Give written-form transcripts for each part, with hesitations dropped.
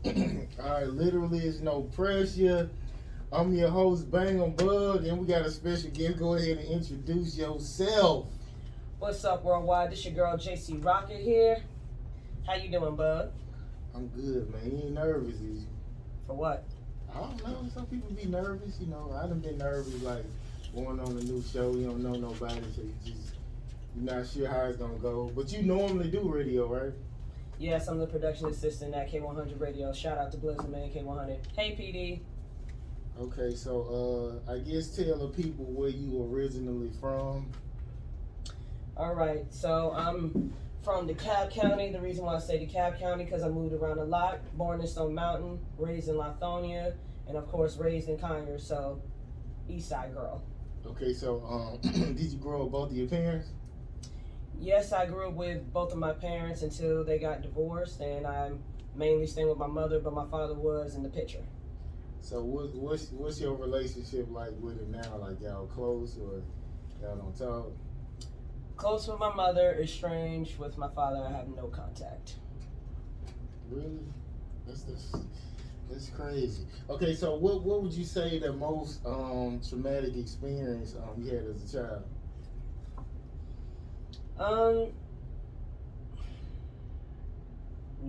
Alright, literally it's no pressure. I'm your host, Bang on Bug, and we got a special guest. Go ahead and introduce yourself. What's up, worldwide? This your girl JC Rocket here. How you doing, bud? I'm good, man. You ain't nervous, is you? For what? I don't know. Some people be nervous, you know. I done been nervous, like going on a new show. You don't know nobody, so you're not sure how it's gonna go. But you normally do radio, right? Yes, I'm the production assistant at K100 Radio. Shout out to Blizzard Man K100. Hey, PD. Okay, so I guess tell the people where you originally from. All right, so I'm from DeKalb County. The reason why I say DeKalb County because I moved around a lot. Born in Stone Mountain, raised in Lithonia, and of course raised in Conyers. So, East Side girl. Okay, so did you grow up with both of your parents? Yes, I grew up with both of my parents until they got divorced, and I'm mainly staying with my mother, but my father was in the picture. So what's your relationship like with him now? Like y'all close or y'all don't talk? Close with my mother, estranged with my father. I have no contact. Really? That's crazy. Okay, so what would you say the most traumatic experience you had as a child?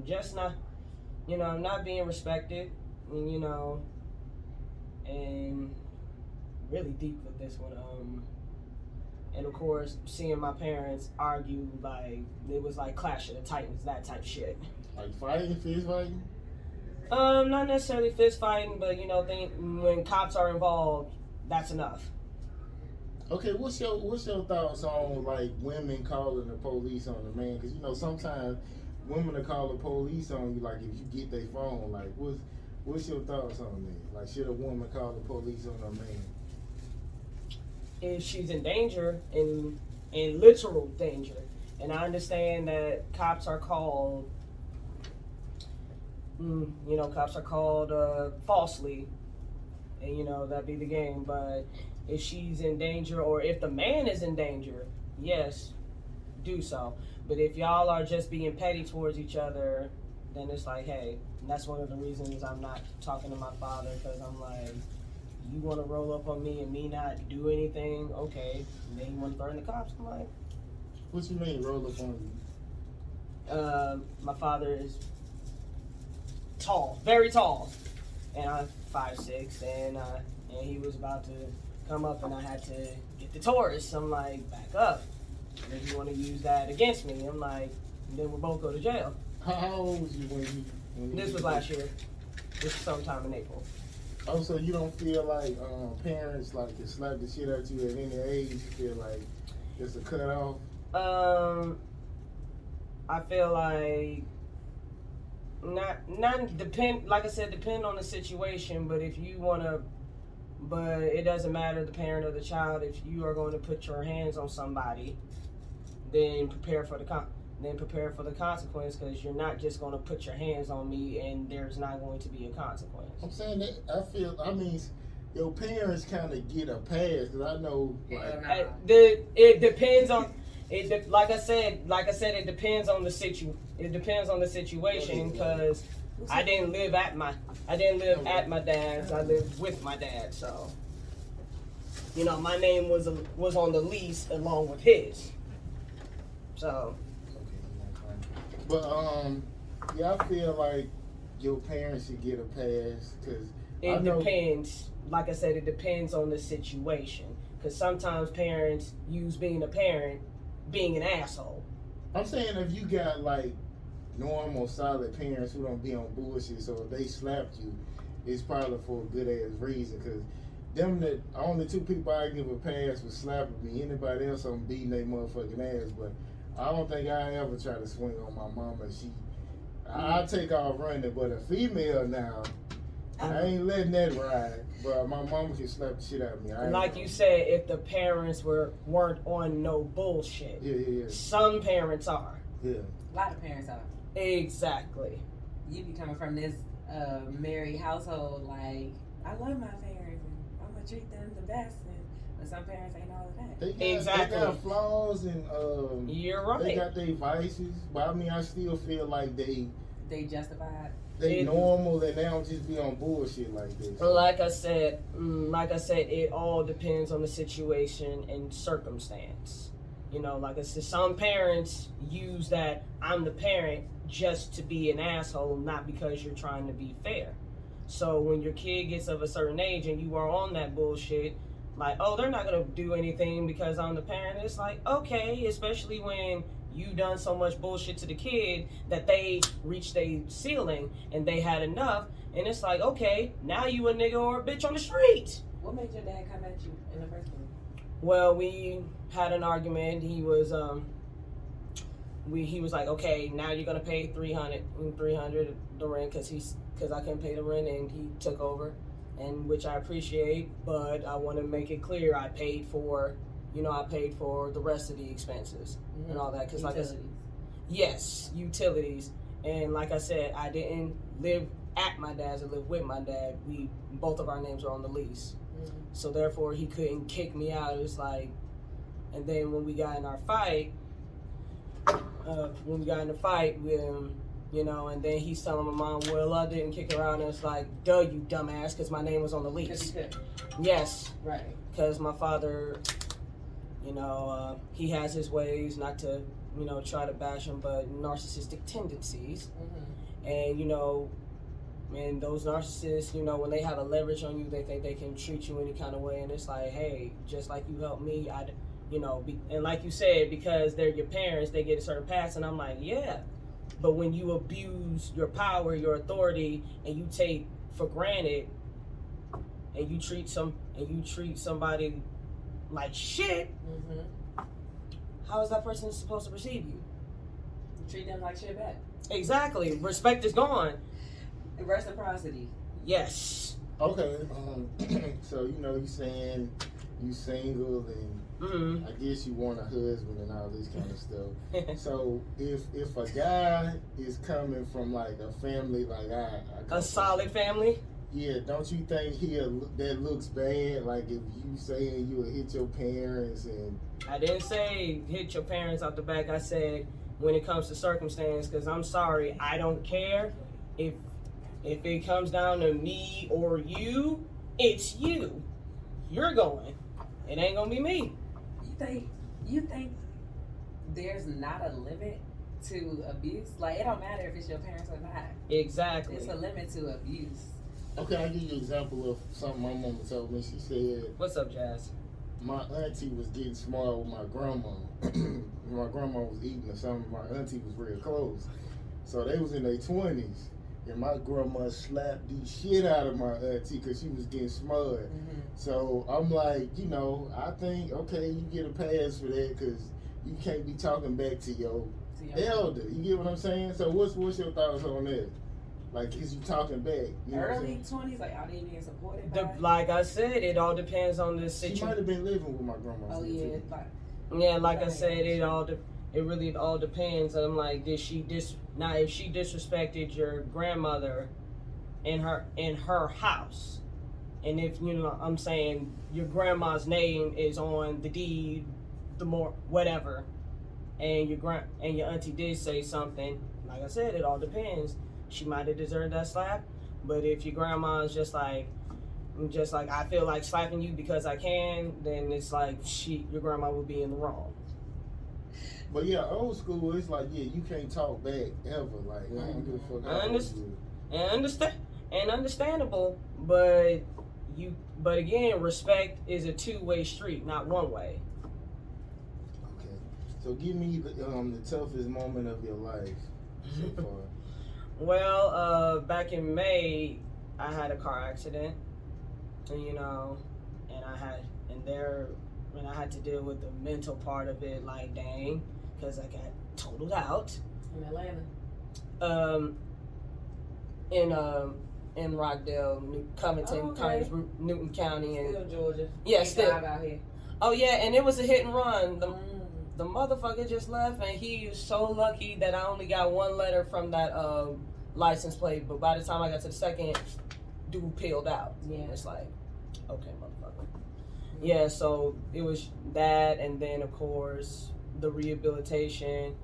Just not being respected, and really deep with this one. And of course, seeing my parents argue, like it was like Clash of the Titans, that type shit. Like fighting, fist fighting? Not necessarily fist fighting, but when cops are involved, that's enough. Okay, what's your thoughts on like women calling the police on the man? Because sometimes women will call the police on you, like if you get their phone. Like what's your thoughts on that? Like should a woman call the police on a man? If she's in danger, in literal danger, and I understand that cops are called, falsely, and that'd be the game. But if she's in danger, or if the man is in danger, yes, do so. But if y'all are just being petty towards each other, then it's like, hey, and that's one of the reasons I'm not talking to my father, because I'm like, you want to roll up on me and me not do anything, okay. And then you want to threaten the cops. I'm like, what you mean roll up on you? My father is tall, very tall, and I'm 5'6", and he was about to come up, and I had to get the Taurus. I'm like, back up. And if you want to use that against me, I'm like, then we'll both go to jail. How old was you when This was last year. This was sometime in April. Oh, so you don't feel like parents like can slap the shit at you at any age? You feel like it's a cutoff? I feel like not depend. Like I said, depend on the situation. But if you wanna, but it doesn't matter the parent or the child. If you are going to put your hands on somebody, then prepare for the consequence, because you're not just going to put your hands on me and there's not going to be a consequence. I'm saying that I mean, your parents kind of get a pass, because I know like it depends on it. Like I said, it depends on the situation, because I didn't live at my dad's. I lived with my dad, so my name was on the lease along with his. So. But yeah, I feel like your parents should get a pass, because it depends. Like I said, it depends on the situation, because sometimes parents use being a parent being an asshole. I'm saying if you got like normal, solid parents who don't be on bullshit, so if they slapped you, it's probably for a good ass reason, because them the only two people I give a pass for slapping me. Anybody else I'm beating their motherfucking ass, but I don't think I ever try to swing on my mama. I'll take off running, but a female now, I ain't letting that ride. But my mama can slap the shit out of me. Like you said, if the parents weren't on no bullshit. Yeah. Some parents are. Yeah. A lot of parents are. Exactly. You be coming from this married household, like, I love my parents and I'm gonna treat them the best, but some parents ain't all of that. They got flaws, and you're right. They got their vices, but I mean, I still feel like they they justified. They normal and they don't just be on bullshit like this. Like I said, it all depends on the situation and circumstance. You know, like I said, some parents use that I'm the parent just to be an asshole, not because you're trying to be fair. So when your kid gets of a certain age and you are on that bullshit, like, oh, they're not gonna do anything because I'm the parent. It's like, okay, especially when you done so much bullshit to the kid that they reached a ceiling and they had enough, and it's like, okay, now you a nigga or a bitch on the street. What made your dad come at you in the first place? Well, we had an argument. He was like, okay, now you're gonna pay $300 the rent because I couldn't pay the rent, and he took over, and which I appreciate, but I want to make it clear I paid for the rest of the expenses and all that, because like I said, yes, utilities, and like I said, I didn't live at my dad's, I lived with my dad. Both of our names are on the lease, so therefore he couldn't kick me out. It was like, and then when we got in our fight, and then he's telling my mom, well, I didn't kick her out, and it's like, duh, you dumbass, because my name was on the lease. Yes, right, because my father, he has his ways, not to, try to bash him, but narcissistic tendencies. And, and those narcissists, when they have a leverage on you, they think they can treat you any kind of way. And it's like, hey, just like you helped me, and like you said, because they're your parents, they get a certain pass. And I'm like, yeah. But when you abuse your power, your authority, and you take for granted, and you treat somebody like shit, how is that person supposed to perceive you? You treat them like shit back. Exactly. Respect is gone. Reciprocity. Yes. Okay. So you saying you single and I guess you want a husband and all this kind of stuff. So if a guy is coming from like a family like I a solid family. Yeah, don't you think that looks bad? Like if you saying you would hit your parents and... I didn't say hit your parents out the back. I said when it comes to circumstance, because I'm sorry, I don't care if it comes down to me or you, it's you. You're going. It ain't gonna be me. You think there's not a limit to abuse? Like, it don't matter if it's your parents or not. Exactly. It's a limit to abuse. Okay, I'll give you an example of something my mama told me. She said, what's up, Jazz? My auntie was getting small with my grandma. My grandma was eating or something. My auntie was real close. So they was in their 20s. And my grandma slapped the shit out of my auntie because she was getting smart. So I'm like, I think, okay, you get a pass for that because you can't be talking back to your elder. You get what I'm saying? So what's your thoughts on that? Like, is you talking back? Early 20s, like, are they being supported by? Like I said, it all depends on the situation. She might have been living with my grandma. Oh, yeah. Like I said, it really all depends. I'm like, if she disrespected your grandmother in her house, and if I'm saying your grandma's name is on the deed, whatever, and your auntie did say something, like I said, it all depends. She might have deserved that slap, but if your grandma's just like I feel like slapping you because I can, then it's like your grandma would be in the wrong. But yeah, old school, it's like, yeah, you can't talk back ever. Like, I don't give a fuck. Understandable, but again, respect is a two-way street, not one way. Okay, so give me the toughest moment of your life so far. Well, back in May, I had a car accident, and I had to deal with the mental part of it, like, dang, because I got totaled out. In Atlanta? In Rockdale, Covington, Newton County, and still Georgia. Yeah, still out here. Oh yeah, and it was a hit and run. The motherfucker just left, and he was so lucky that I only got one letter from that license plate. But by the time I got to the second, dude peeled out. Yeah, it's like, okay, motherfucker. Yeah, so it was that, and then of course the rehabilitation.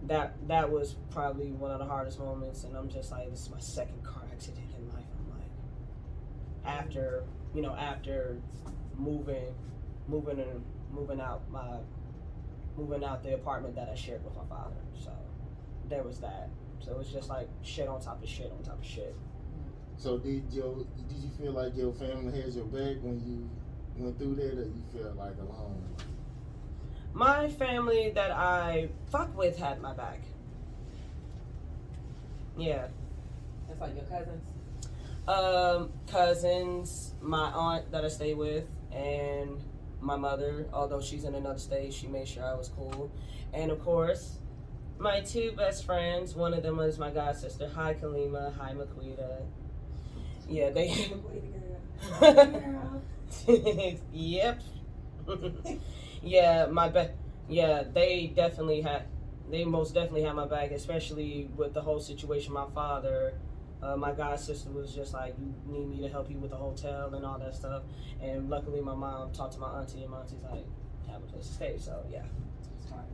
that was probably one of the hardest moments, and I'm just like, this is my second car accident in life. I'm like, after moving out the apartment that I shared with my father. So there was that. So it's just like shit on top of shit on top of shit. So did you feel like your family had your back when you went through that, or you felt like alone? My family that I fuck with had my back. Yeah. That's like your cousins? Cousins, my aunt that I stay with, and my mother, although she's in another state, she made sure I was cool. And of course, my two best friends, one of them was my god sister. Hi Kalima, hi Maquita. Yeah, they Yep. Yeah, they most definitely had my back, especially with the whole situation. My father, my god sister was just like, you need me to help you with the hotel and all that stuff. And luckily my mom talked to my auntie, and my auntie's like, have a place to stay. So yeah. Smart.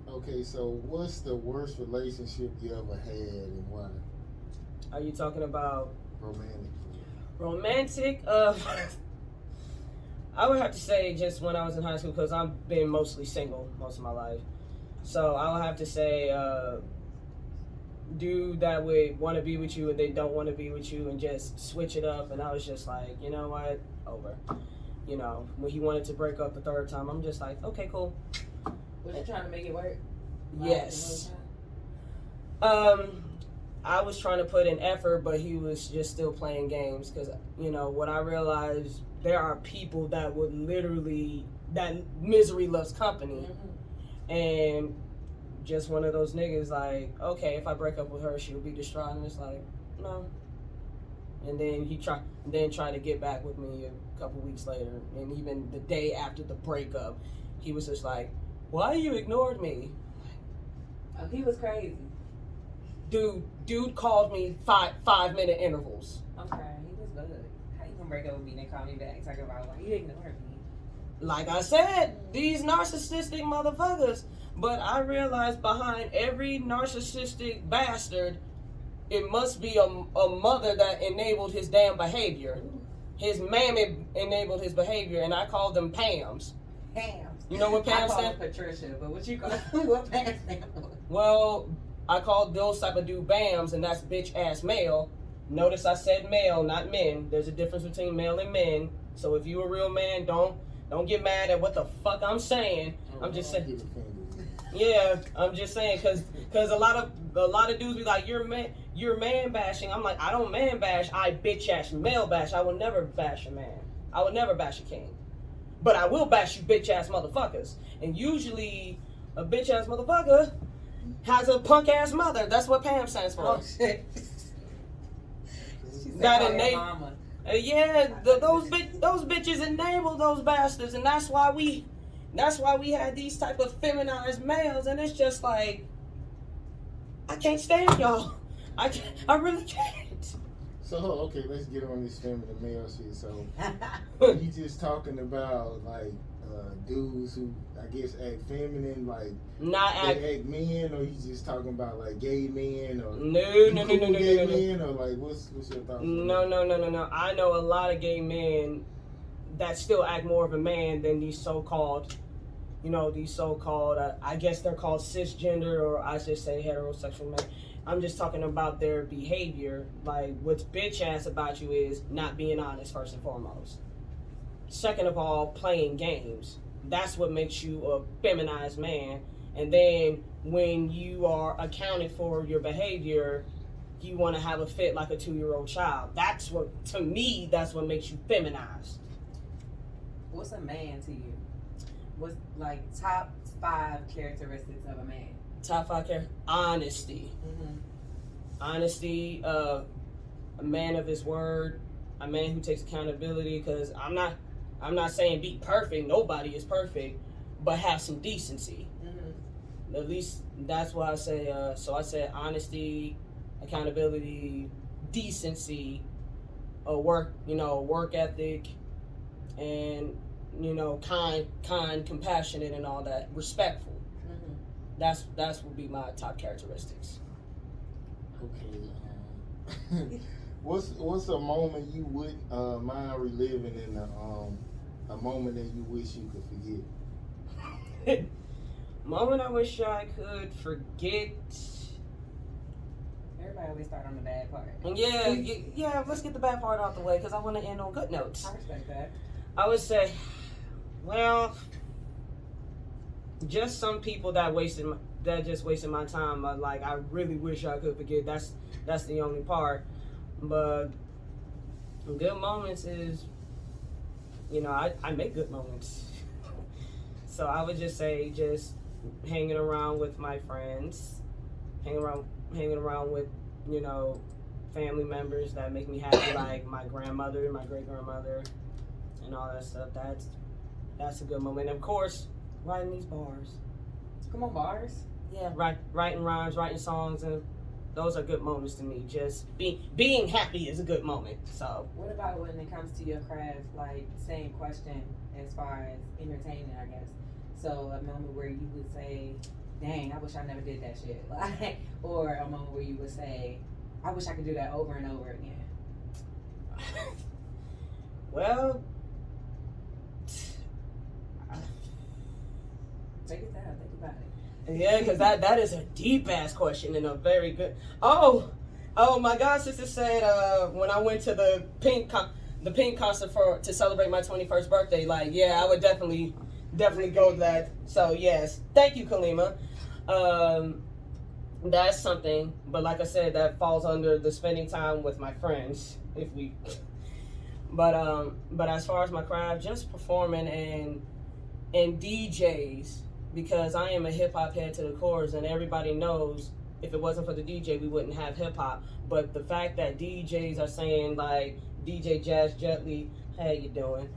Okay, so what's the worst relationship you ever had, and why? Are you talking about Romantic. I would have to say just when I was in high school, because I've been mostly single most of my life. So I would have to say, dude that would want to be with you and they don't want to be with you and just switch it up. And I was just like, you know what, over. You know, when he wanted to break up the third time, I'm just like, okay, cool. Was you trying to make it work? Yes. I was trying to put in effort, but he was just still playing games. Because, you know, what I realized, there are people that would literally, that misery loves company. Mm-hmm. And just one of those niggas like, okay, if I break up with her, she'll be distraught. And it's like, no. And then he tried to get back with me a couple weeks later. And even the day after the breakup, he was just like, why you ignored me? Oh, he was crazy. Dude called me 5-minute intervals. Okay, he was good. How you gonna break up with me and then call me back talking about why you ignored me? Like I said, these narcissistic motherfuckers. But I realized behind every narcissistic bastard, it must be a mother that enabled his damn behavior. His mammy enabled his behavior, and I called them Pams. Pams. You know what Pam I call stand? her Patricia, but what you call what Pam stand for? Well, I called those type of dude Bams, and that's bitch ass male. Notice I said male, not men. There's a difference between male and men. So if you a real man, don't get mad at what the fuck I'm saying. I'm just saying. Yeah, I'm just saying, cause a lot of dudes be like, you're man bashing. I'm like, I don't man bash, I bitch ass male bash. I will never bash a man. I would never bash a king. But I will bash you bitch ass motherfuckers. And usually a bitch ass motherfucker has a punk ass mother. That's what Pam stands for. Oh shit. That enable. Those bitches enable those bastards, and that's why we had these type of feminized males, and it's just like, I can't stand y'all. I really can't. So okay, let's get on this feminine male shit. So you just talking about like dudes who I guess act feminine, like they act men, or you just talking about like gay men, or no, men, or like what's your thoughts? No. I know a lot of gay men that still act more of a man than these so-called, I guess they're called cisgender, or I should say heterosexual men. I'm just talking about their behavior. Like, what's bitch ass about you is not being honest, first and foremost. Second of all, playing games. That's what makes you a feminized man. And then when you are accounted for your behavior, you want to have a fit like a 2-year-old child. That's what makes you feminized. What's a man to you? What's like top 5 characteristics of a man? Top 5 characteristics. Honesty. Mm-hmm. Honesty, a man of his word, a man who takes accountability, because I'm not saying be perfect, nobody is perfect, but have some decency. Mm-hmm. At least that's why I say, so I said honesty, accountability, decency, work ethic, and kind, compassionate, and all that, respectful. Mm-hmm. That's would be my top characteristics. Okay. What's a moment you would mind reliving in a moment that you wish you could forget? Moment I wish I could forget. Everybody always start on the bad part. Yeah. Let's get the bad part out the way because I want to end on good notes. I respect that. I would say, well, just some people that just wasted my time. Like I really wish I could forget. That's the only part. But good moments is, I make good moments. So I would just say just hanging around with my friends, hanging around with, family members that make me happy, like my grandmother, my great grandmother, and all that stuff. That's a good moment. And of course, writing these bars. Come on, bars. Yeah, writing rhymes, writing songs, and those are good moments to me. Just being happy is a good moment. So. What about when it comes to your craft? Like same question as far as entertaining, I guess. So a moment where you would say, "Dang, I wish I never did that shit," like, or a moment where you would say, "I wish I could do that over and over again." Well, take it down. Think about it. yeah, because that is a deep ass question and a very good. Oh, my god sister said when I went to the Pink concert to celebrate my 21st birthday, like, yeah, I would definitely go to that. So yes, thank you, Kalima. That's something, but like I said, that falls under the spending time with my friends. But as far as my craft, just performing and DJs, because I am a hip hop head to the core, and everybody knows if it wasn't for the DJ, we wouldn't have hip hop. But the fact that DJs are saying, like DJ Jazz Jetley, how you doing,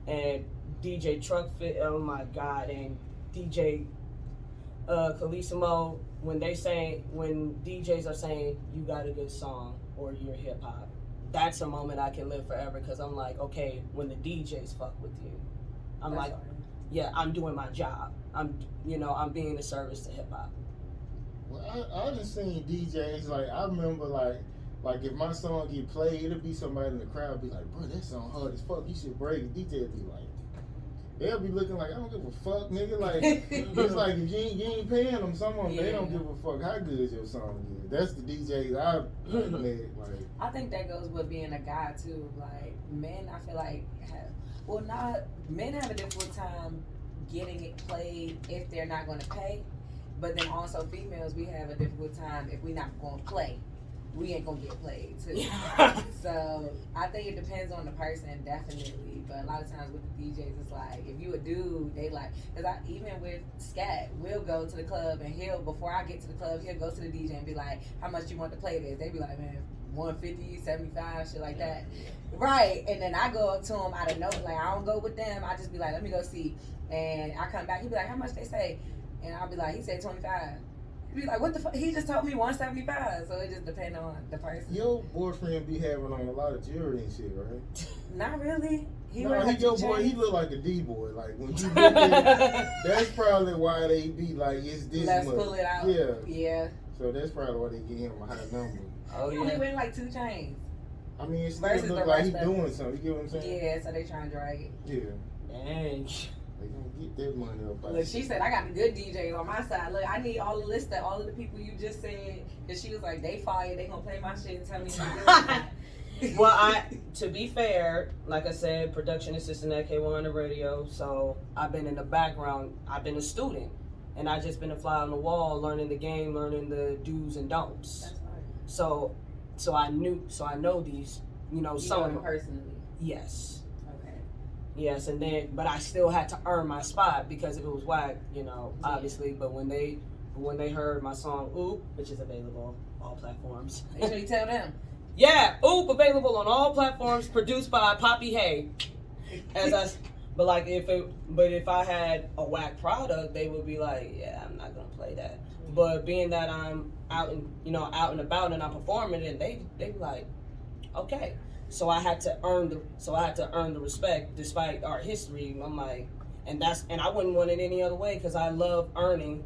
and DJ Truckfit, oh my god, and DJ Calissimo, when DJs are saying you got a good song or you're hip hop, that's a moment I can live forever, because I'm like, okay, when the DJs fuck with you, I'm like, yeah, I'm doing my job. I'm being a service to hip hop. Well, I just seen DJs, like, I remember, like if my song get played, it'll be somebody in the crowd be like, bro, that song hard as fuck, you should break it. DJ be like, they'll be looking like, I don't give a fuck, nigga. Like, it's like if you ain't paying them, they don't give a fuck how good your song is. That's the DJs I've met. Like, I think that goes with being a guy too. Like men, I feel like men have a difficult time getting it played if they're not going to pay, but then also females, we have a difficult time if we're not going to play. We ain't gonna get played too. So I think it depends on the person, definitely. But a lot of times with the DJs, it's like if you a dude, they like, because even with Scat, we'll go to the club and before I get to the club, he'll go to the DJ and be like, how much you want to play this? They be like, man, 150, 75, shit like that. Right. And then I go up to him out of nowhere, like I don't go with them. I just be like, let me go see. And I come back, he be like, how much they say? And I'll be like, he said 25. Be like, what the fuck? He just told me 175. So it just depends on the person. Your boyfriend be having on a lot of jewelry and shit, right? Not really. He look like a D-boy. Like when you look at that's probably why they be like, it's this Let's much. pull it out. Yeah. So that's probably why they give him a high number. Oh, he only wearing like 2 chains. I mean, it still look like he's doing something. You get what I'm saying? Yeah, so they trying to drag it. Yeah. Dang. They gonna get that money up. Look, she said, I got the good DJs on my side. Look, I need all the list of all of the people you just said. Because she was like, they fire, they gonna play my shit and tell me to Well, to be fair, like I said, production assistant at K100 Radio. So I've been in the background. I've been a student. And I just been a fly on the wall, learning the game, learning the do's and don'ts. That's right. So I know these, some of them personally. Yes. Okay. Yes, and then, but I still had to earn my spot, because if it was whack, obviously. But when they heard my song "Oop," which is available on all platforms. Make sure you tell them. Yeah, "Oop" available on all platforms, produced by Poppy Hay. But if I had a whack product, they would be like, yeah, I'm not gonna play that. But being that I'm out and about and I'm performing, and they be like, okay. So I had to earn the respect despite our history. I'm like, and I wouldn't want it any other way, because I love earning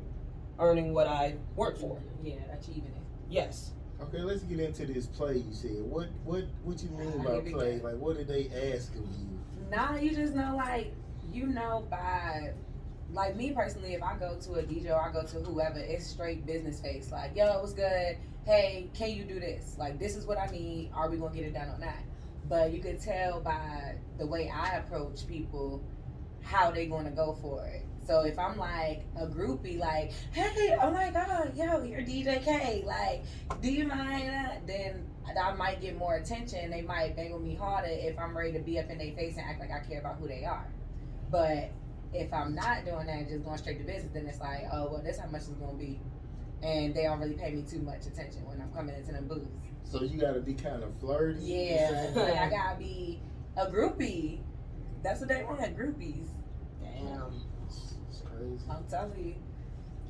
earning what I work for. Yeah, achieving it. Yes. Okay, let's get into this play you said. What you mean by Here we play? go. Like, what did they ask of you? Nah, you just know, like, by, like, me personally, if I go to a DJ or I go to whoever, it's straight business face. Like, yo, what's good? Hey, can you do this? Like, this is what I need. Are we going to get it done on that? But you could tell by the way I approach people how they going to go for it. So if I'm like a groupie, like, hey, oh my God, yo, you're DJ K, like, do you mind that? Then I might get more attention. They might bang with me harder if I'm ready to be up in their face and act like I care about who they are. But if I'm not doing that, just going straight to business, then it's like, oh, well, this how much it's going to be. And they don't really pay me too much attention when I'm coming into the booth. So you got to be kind of flirty. Yeah, like I got to be a groupie. That's what they want, groupies. Damn. It's crazy. I'm telling you.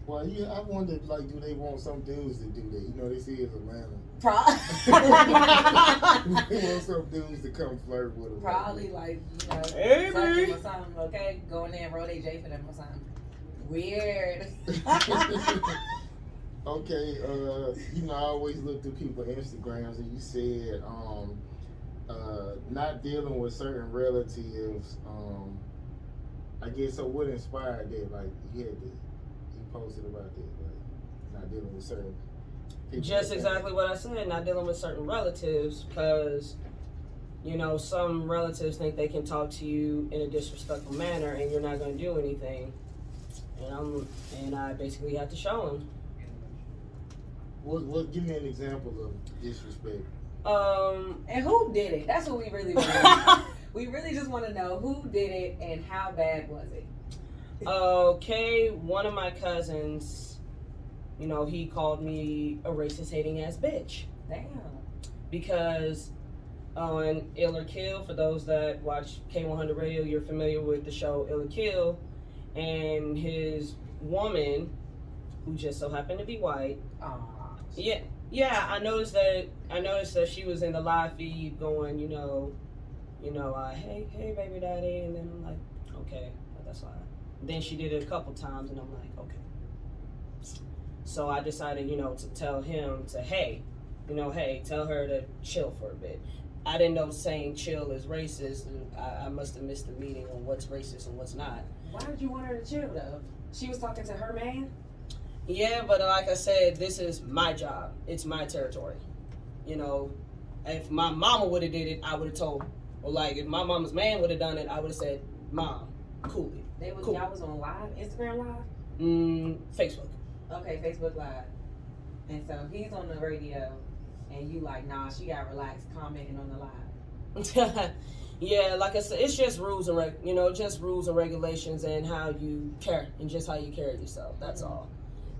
Well, yeah, I wonder, like, do they want some dudes to do that? You know, they say it's Atlanta. They want some dudes to come flirt with them. Probably like, you know, Hey, fuck babe. them or something, okay? Go in there and roll their J for them or something. Weird. Okay, you know, I always look through people's Instagrams, and you said not dealing with certain relatives. I guess, so what inspired that? Like, you posted about that, like, not dealing with certain people. Just exactly what I said, not dealing with certain relatives, because, you know, some relatives think they can talk to you in a disrespectful manner and you're not going to do anything. And I basically had to show them. What? Give me an example of disrespect. And who did it? That's what we really want to know. We really just want to know who did it and how bad was it? Okay, one of my cousins, you know, he called me a racist hating ass bitch. Damn. Because on Ill or Kill, for those that watch K100 Radio, you're familiar with the show Ill or Kill, and his woman, who just so happened to be white. Yeah, I noticed that she was in the live feed going, hey baby daddy, and then I'm like, okay, that's fine. Then she did it a couple times, and I'm like, okay. So I decided, to tell him hey, tell her to chill for a bit. I didn't know saying chill is racist. I must have missed the meaning on what's racist and what's not. Why did you want her to chill though? She was talking to her man? Yeah, but like I said, this is my job. It's my territory. If my mama would have did it, I would have told. Or like if my mama's man would have done it, I would have said, Mom, cool it. Cool. Y'all was on live, Instagram live? Facebook. Okay, Facebook live. And so he's on the radio, and you like, nah, she got relaxed commenting on the live. Yeah, like I said, it's just rules and just rules and regulations and how you care and just how you carry yourself. That's all.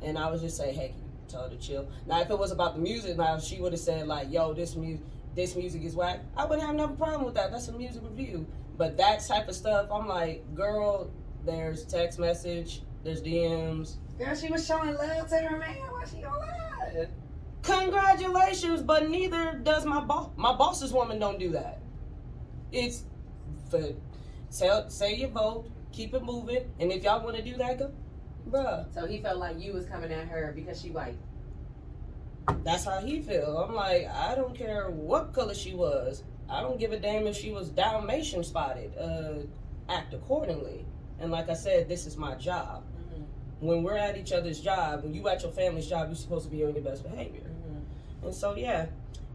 And I would just say, hey, tell her to chill. Now, if it was about the music, now if she would have said like, yo, this music is whack, I wouldn't have no problem with that. That's a music review. But that type of stuff, I'm like, girl, there's text message, there's DMs. Girl, she was showing love to her man. Why she on live? Congratulations, but neither does my boss. My boss's woman don't do that. It's for say your vote, keep it moving, and if y'all want to do that, go, bruh. So he felt like you was coming at her because she white. That's how he feel. I'm like, I don't care what color she was. I don't give a damn if she was Dalmatian spotted. Act accordingly. And like I said, this is my job. When we're at each other's job, when you at your family's job, you're supposed to be on your best behavior. And so, yeah.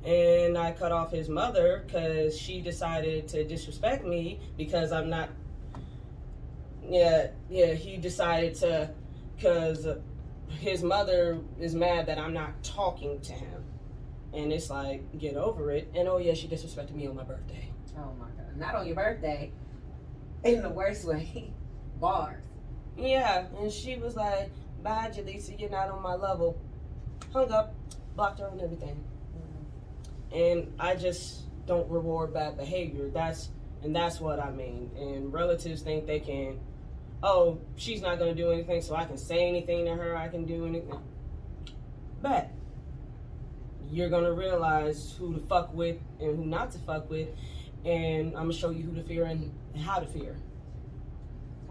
And I cut off his mother because she decided to disrespect me because I'm not. Yeah, he decided to, because his mother is mad that I'm not talking to him. And it's like, get over it. And oh yeah, she disrespected me on my birthday. Oh my God. Not on your birthday. In the worst way. Bars. Yeah, and she was like, bye, Jaleesa, you're not on my level. Hung up, blocked her on everything. And I just don't reward bad behavior. That's what I mean. And relatives think they can, oh, she's not going to do anything, so I can say anything to her, I can do anything. But you're going to realize who to fuck with and who not to fuck with. And I'm going to show you who to fear and how to fear.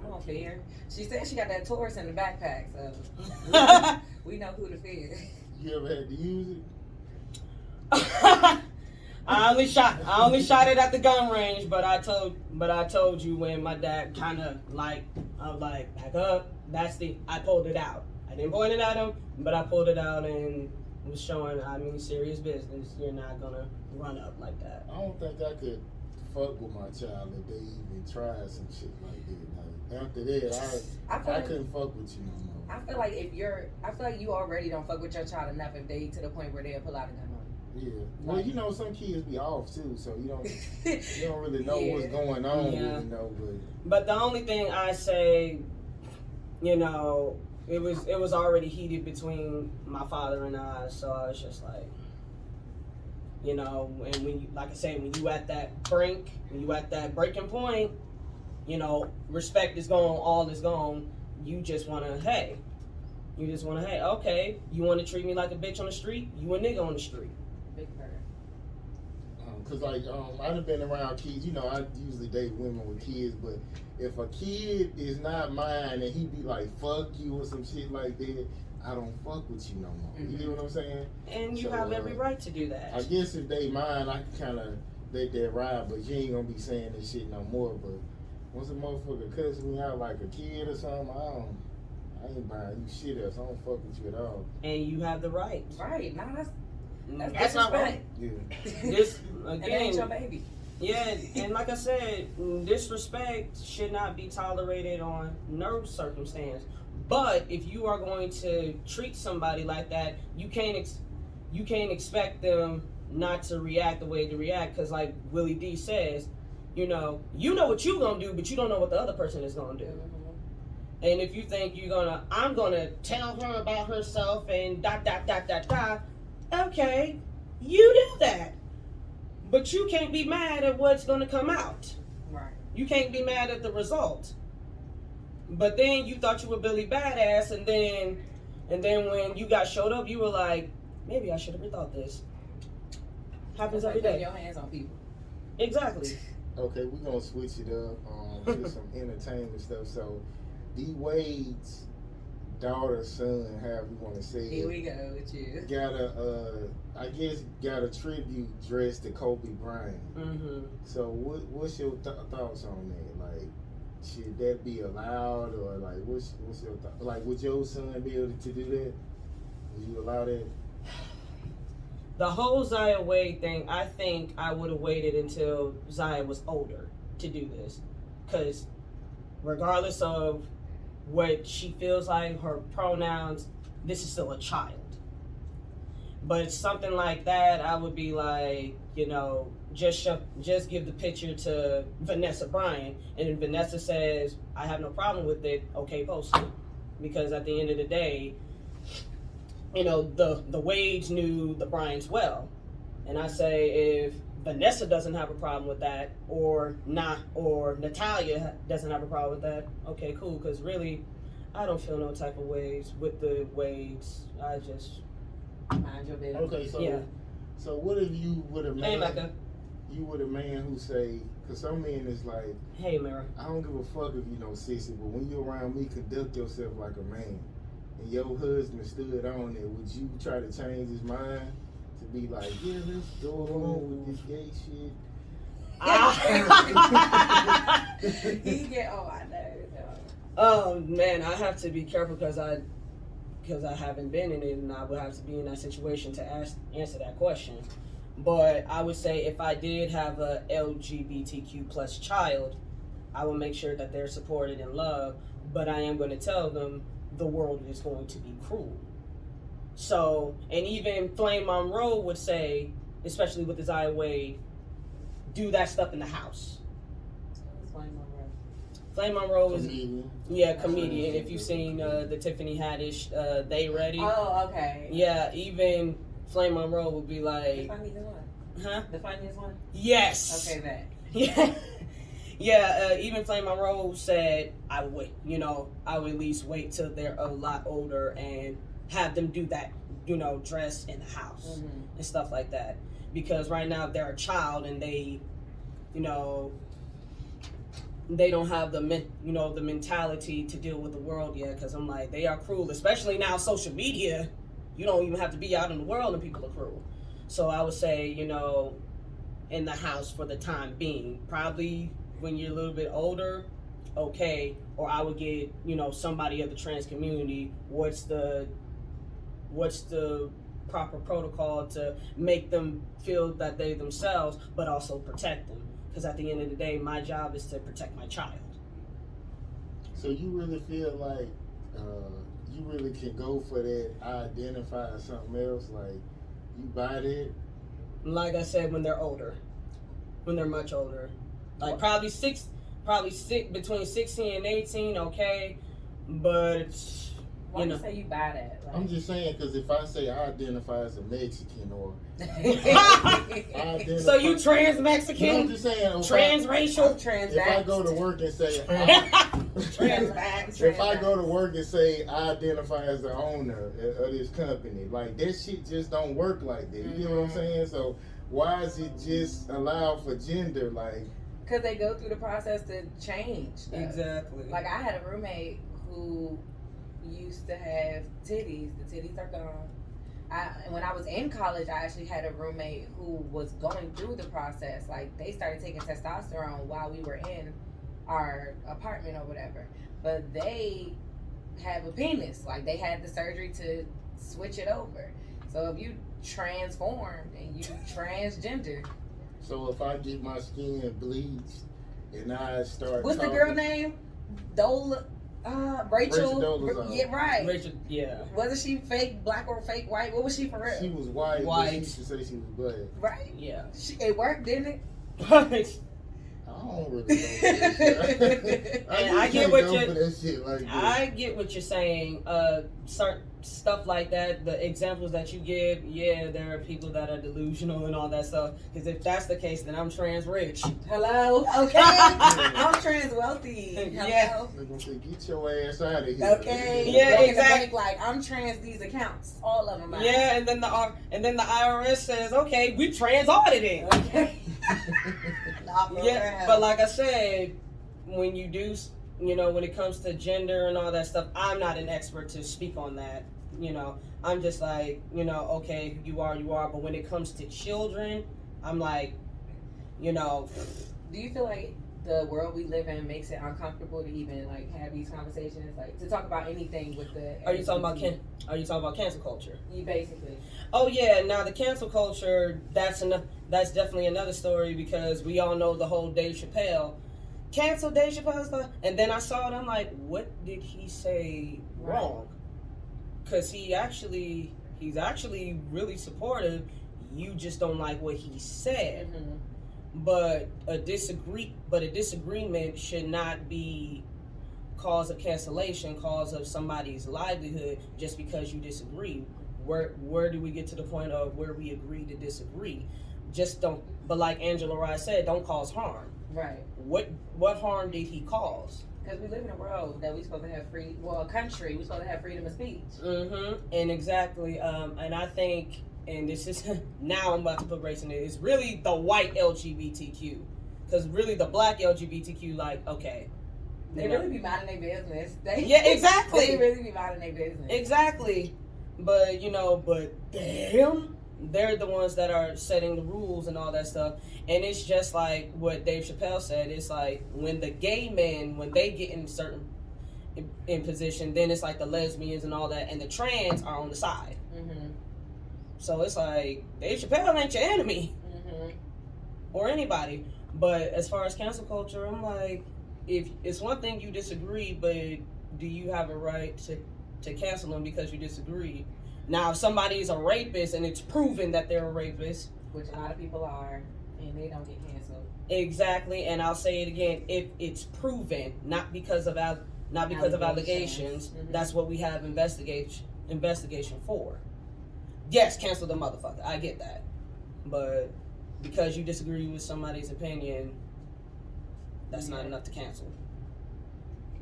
I don't fear. She said she got that Taurus in the backpack, so we know who to fear. You ever had to use it? I only shot it at the gun range, but I told you when my dad kind of like, I was like, back up. I pulled it out. I didn't point it at him, but I pulled it out and was showing, I mean, serious business. You're not gonna run up like that. I don't think I could fuck with my child if they even tried some shit like that. Like, after that, I couldn't fuck with you no more. I feel like you already don't fuck with your child enough if they to the point where they'll pull out a gun on you. Yeah. Well, you know, some kids be off too, so you don't really know what's going on with, you know, But the only thing I say, you know, it was already heated between my father and I, so I was just like, you know, and when you, like I said, when you at that brink, when you at that breaking point, you know, respect is gone, all is gone. You just wanna, hey, okay, you wanna treat me like a bitch on the street? You a nigga on the street. Big bird. Cause like I done been around kids. You know, I usually date women with kids, but if a kid is not mine and he be like fuck you or some shit like that, I don't fuck with you no more. You know what I'm saying? And you have every right to do that. I guess if they mine, I can kind of let that ride, but you ain't gonna be saying this shit no more. But once a motherfucker cuss me out like a kid or something, I ain't buying you shit else. I don't fuck with you at all. And you have the right. Right. Nah, that's not right. Yeah. This again. And that ain't your baby. Yeah, and like I said, disrespect should not be tolerated on no circumstance. But if you are going to treat somebody like that, you can't expect them not to react the way they react. Because like Willie D says, you know what you're gonna do, but you don't know what the other person is gonna do. And if you think I'm gonna tell her about herself and ... Okay, you do that. But you can't be mad at what's gonna come out. Right. You can't be mad at the result. But then you thought you were Billy Badass, and then when you got showed up, you were like, maybe I should have rethought this. Happens every day. Putting your hands on people. Exactly. Okay, we're gonna switch it up to some entertainment stuff. So, D Wade's daughter, son, however you want to say it. Here we go with you. Got a tribute dress to Kobe Bryant. Mm-hmm. So what's your thoughts on that? Like, should that be allowed, or like what's your like? Would your son be able to do that? Would you allow that? The whole Zaya Wade thing, I think I would have waited until Zaya was older to do this, because regardless of what she feels like, her pronouns, this is still a child. But something like that, I would be like, you know, just give the picture to Vanessa Bryant, and if Vanessa says, I have no problem with it, okay, post it. Because at the end of the day, you know, the Wades knew the Bryants well. And I say, if Vanessa doesn't have a problem with that, or Natalia doesn't have a problem with that, okay, cool, because really, I don't feel no type of ways with the Wades. I just... Mind your business. Okay, so Yeah. So what if you would have Hey, Mecca. You with a man who say, because some men is like, Hey, Mira. I don't give a fuck if you know sissy, but when you're around me, conduct yourself like a man. And your husband stood on it, would you try to change his mind to be like, yeah, let's go along with this gay shit? He get on my nerves. Oh man, I have to be careful because I haven't been in it, and I would have to be in that situation to answer that question. But I would say if I did have a LGBTQ plus child, I will make sure that they're supported and loved. But I am going to tell them the world is going to be cruel. So, and even Flame Monroe would say, especially with Zaya Wade, do that stuff in the house. Flame Monroe is comedian. If you've seen the Tiffany Haddish, They Ready. Oh, okay. Yeah, even Flame Monroe would be like, the funniest one. Huh? The funniest one. Yes. Okay, that. Yeah. Yeah. Even Flame Monroe said, I would wait. You know, I would at least wait till they're a lot older and have them do that. You know, dress in the house and stuff like that. Because right now they're a child and they, you know, they don't have the the mentality to deal with the world yet. Because I'm like, they are cruel, especially now social media. You don't even have to be out in the world and people are cruel. So I would say, in the house for the time being. Probably when you're a little bit older, okay. Or I would get, somebody of the trans community. What's the proper protocol to make them feel that they themselves, but also protect them? Because at the end of the day, my job is to protect my child. So you really feel like you really can go for that identify as something else? Like, you buy that? Like I said, when they're older. When they're much older. Like probably between 16 and 18, okay. But why do you say you buy that? Like, I'm just saying, because if I say I identify as a Mexican or so you trans Mexican? No, I'm just saying, transracial? If I go to work and say if I go to work and say I identify as the owner of this company, like that shit just don't work like that. You get what I'm saying? So why is it just allowed for gender? Like, because they go through the process to change stuff. Exactly. Like I had a roommate who used to have titties. The titties are gone. When I was in college, I actually had a roommate who was going through the process. Like they started taking testosterone while we were in our apartment or whatever. But they have a penis. Like they had the surgery to switch it over. So if you transformed and you transgender. So if I get my skin bleached and I start What's the girl name? Rachel Dolezal. Yeah, right. Rachel, yeah. Wasn't she fake black or fake white? What was she for real? She was white. White. But she used to say she was black. Right? Yeah. It worked, didn't it? I don't really know that. I get what I get what you're saying. Certain stuff like that, the examples that you give, yeah, there are people that are delusional and all that stuff. Because if that's the case, then I'm trans rich. Hello, okay. I'm trans wealthy. Hello. Yeah. They're gonna say, get your ass out of here. Okay. Yeah, exactly. Like I'm trans these accounts, all of them. Yeah, and then the IRS says, okay, we trans audited. Okay. Yeah, but like I said, when you do, when it comes to gender and all that stuff, I'm not an expert to speak on that. I'm just like, okay, you are. But when it comes to children, I'm like, Do you feel like the world we live in makes it uncomfortable to even like have these conversations, like to talk about anything with the? Are you talking about cancel culture? You basically. Oh yeah, now the cancel culture, that's definitely another story, because we all know the whole Dave Chappelle. Cancel Dave Chappelle stuff, and then I saw it. I'm like, what did he say wrong? Because he's actually really supportive. You just don't like what he said. Mm-hmm. But a disagreement should not be cause of cancellation, cause of somebody's livelihood, just because you disagree. Where do we get to the point of where we agree to disagree? Just don't. But like Angela Rye said, don't cause harm. Right. What harm did he cause? Because we live in a world that we're supposed to have a country, we're supposed to have freedom of speech. Mm-hmm. And exactly. And I think, and this is, now I'm about to put race in it, it's really the white LGBTQ. Because really the black LGBTQ, like, okay. They really be minding their business. Yeah, exactly. They really be minding their business. Exactly. But, damn, they're the ones that are setting the rules and all that stuff. And it's just like what Dave Chappelle said. It's like when the gay men, when they get in position, then it's like the lesbians and all that, and the trans are on the side. Mm-hmm. So it's like, Dave Chappelle ain't your enemy. Mm-hmm. Or anybody. But as far as cancel culture, I'm like, if it's one thing you disagree, but do you have a right to cancel them because you disagree? Now, if somebody is a rapist and it's proven that they're a rapist, which a lot of people are, and they don't get canceled. Exactly, and I'll say it again: if it's proven, not because of allegations, mm-hmm. That's what we have investigation for. Yes, cancel the motherfucker. I get that, but because you disagree with somebody's opinion, that's not enough to cancel.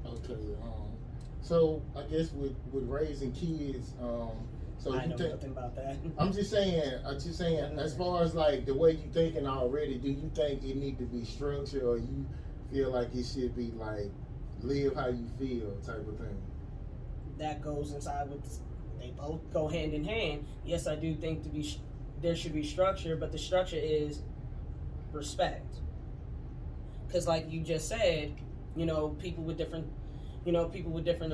Okay. So I guess with raising kids, so I know nothing about that. I'm just saying, as far as like the way you thinking already, do you think it need to be structured, or you feel like it should be like live how you feel type of thing? That goes inside with they both go hand in hand. Yes, I do think there should be structure, but the structure is respect. Because like you just said, people with different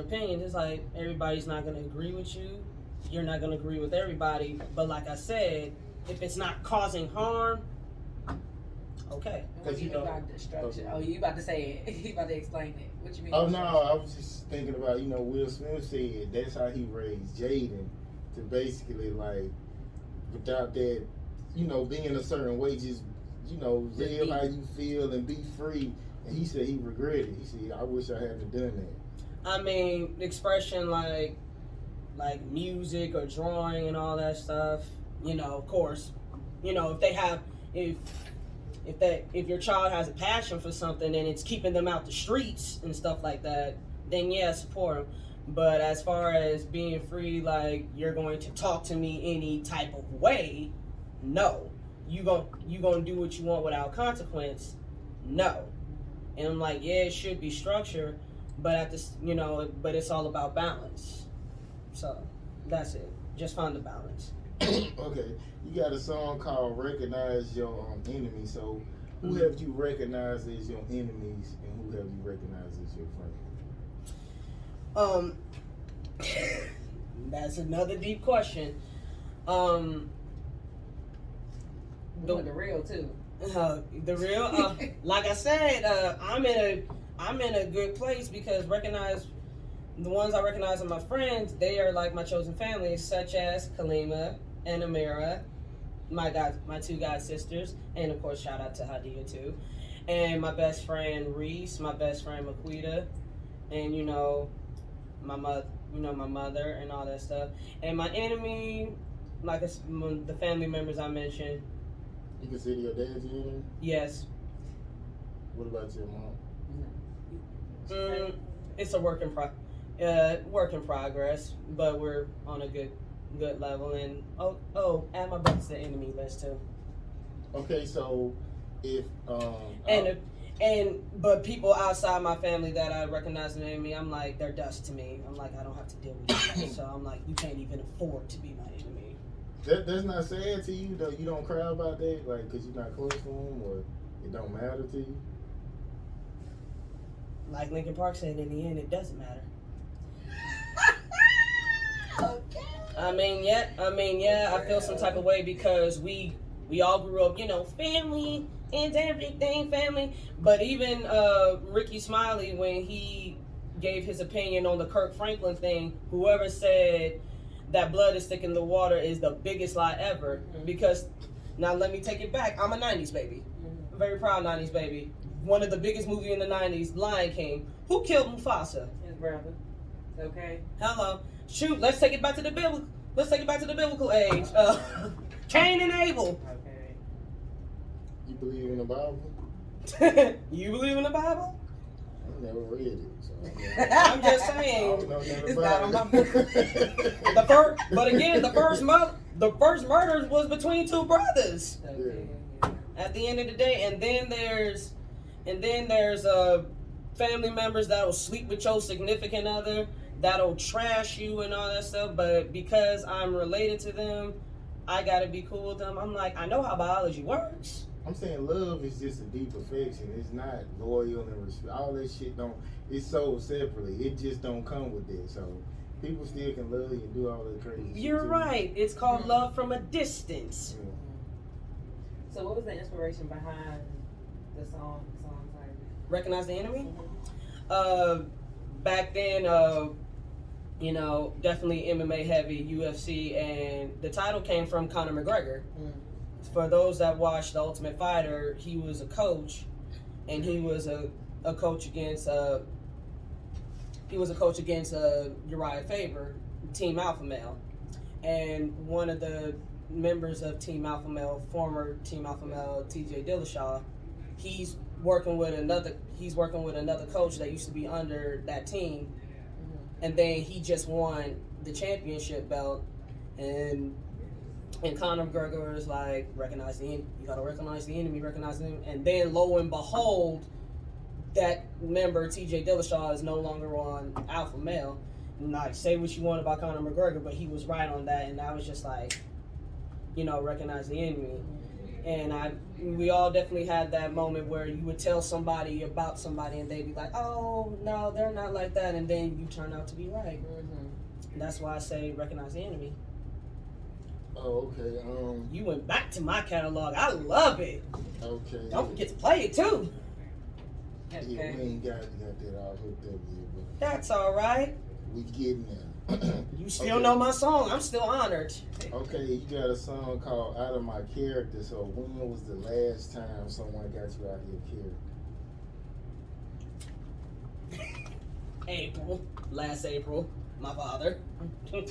opinions. It's like everybody's not going to agree with you. You're not going to agree with everybody. But like I said, if it's not causing harm, okay. What you mean by the structure? Oh, you about to say it. You about to explain it. What you mean? Oh no, I was just thinking about Will Smith said that's how he raised Jaden to basically like without that being a certain way, just live how you feel and be free. And he said he regretted. He said, I wish I hadn't done that. I mean, expression like music or drawing and all that stuff. Of course, if they have if your child has a passion for something and it's keeping them out the streets and stuff like that, then yeah, support them. But as far as being free, like you're going to talk to me any type of way, no. You gonna do what you want without consequence, no. And I'm like, yeah, it should be structure, but at this, but it's all about balance. So that's it. Just find the balance. Okay, you got a song called "Recognize Your Enemy." So, who have you recognized as your enemies, and who have you recognized as your friends? That's another deep question. The real too. The real, like I said, I'm in a good place because the ones I recognize are my friends. They are like my chosen family, such as Kalima and Amira, my two god sisters, and of course shout out to Hadia too, and my best friend Reese, my best friend Maquita, and my mother and all that stuff, and my enemy, like the family members I mentioned. You consider your dad your enemy? Yes. What about your mom? It's a work in progress, but we're on a good level. And and my brother's the enemy list too. Okay, so if but people outside my family that I recognize as an enemy, I'm like, they're dust to me. I'm like, I don't have to deal with you. So I'm like, you can't even afford to be my enemy. That's not sad to you though. You don't cry about that, like, because you're not close to them, or it don't matter to you. Like Linkin Park said, in the end, it doesn't matter. Okay. I mean, yeah. I feel some type of way because we all grew up, family and everything, family. But even Ricky Smiley, when he gave his opinion on the Kirk Franklin thing, whoever said that blood is thick in the water is the biggest lie ever. Because now let me take it back. I'm a 90s baby. A very proud 90s baby. One of the biggest movies in the 90s, Lion King. Who killed Mufasa? His brother. Okay. Hello. Shoot, let's take it back to the biblical. Let's take it back to the biblical age. Cain and Abel. Okay. You believe in the Bible? You believe in the Bible? I never read it. So I'm just saying. It's not on my book. The first murders was between two brothers. Okay. At the end of the day, and then there's family members that'll sleep with your significant other, that'll trash you and all that stuff. But because I'm related to them, I gotta be cool with them. I'm like, I know how biology works. I'm saying love is just a deep affection. It's not loyal and respect. All that shit it's sold separately. It just don't come with it. So people still can love you and do all that crazy shit. You're right. It's called love from a distance. Yeah. So what was the inspiration behind the song title? Recognize the enemy? Back then, definitely MMA heavy, UFC, and the title came from Conor McGregor. For those that watched The Ultimate Fighter, he was a coach, and he was a coach against Uriah Faber, Team Alpha Male, and one of the members of Team Alpha Male, former Team Alpha Male, T.J. Dillashaw, he's working with another coach that used to be under that team, and then he just won the championship belt, and Conor McGregor is like, recognize the enemy. You gotta recognize the enemy, recognize him. And then lo and behold, that member, T.J. Dillashaw, is no longer on Alpha Male. And like, say what you want about Conor McGregor, but he was right on that, and I was just like, recognize the enemy. And we all definitely had that moment where you would tell somebody about somebody, and they'd be like, "Oh no, they're not like that," and then you turn out to be right. And that's why I say recognize the enemy. Oh, okay. You went back to my catalog. I love it. Okay. Don't forget to play it too. Yeah, we ain't got that all hooked up yet, but That's all right. we getting there. You still know my song. I'm still honored. Okay, you got a song called "Out of My Character." So when was the last time someone got you out of your character? April. Last April. My father. Well,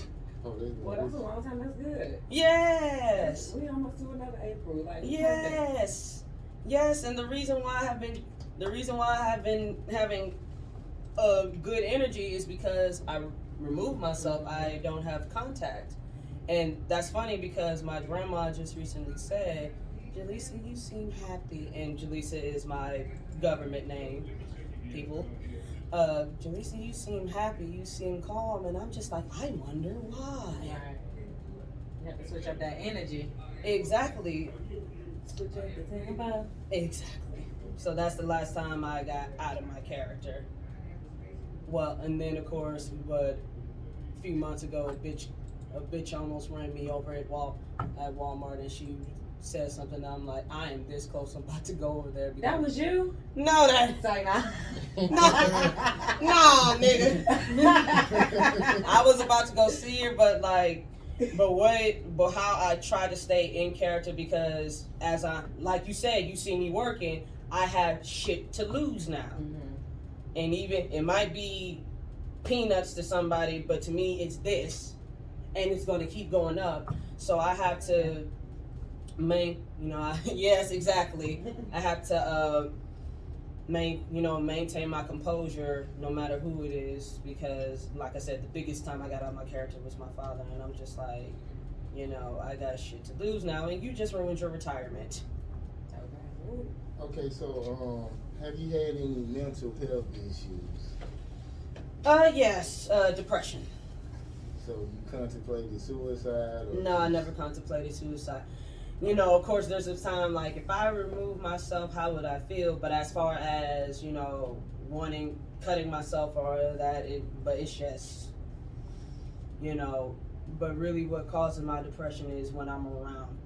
that's a long time. That's good. Yes. We almost do another April. Like, yes. Yes, and the reason why I have been having good energy is because I removed myself. I don't have contact. And that's funny because my grandma just recently said, "Jaleesa, you seem happy." And Jaleesa is my government name, people. Jaleesa, you seem happy, you seem calm, and I'm just like, I wonder why. Right. You have to switch up that energy. Exactly. Switch up the tempo. Exactly. So that's the last time I got out of my character. Well, and then of course, but a few months ago, a bitch almost ran me over at Walmart, and she said something. And I'm like, I am this close. I'm about to go over there. That was you? No, that. Sorry, nah. No, nigga. I was about to go see her, but how I try to stay in character, because like you said, you see me working, I have shit to lose now. Mm-hmm. And even, it might be peanuts to somebody, but to me it's this, and it's going to keep going up. So I have to yes, exactly. I have to maintain my composure no matter who it is, because like I said, the biggest time I got out of my character was my father, and I'm just like, I got shit to lose now, and you just ruined your retirement. Okay, so have you had any mental health issues? Yes, depression. So you contemplated suicide? Or No, I never contemplated suicide. Of course, there's a time, like, if I remove myself, how would I feel? But as far as, cutting myself or that, but it's just, but really what causes my depression is when I'm around,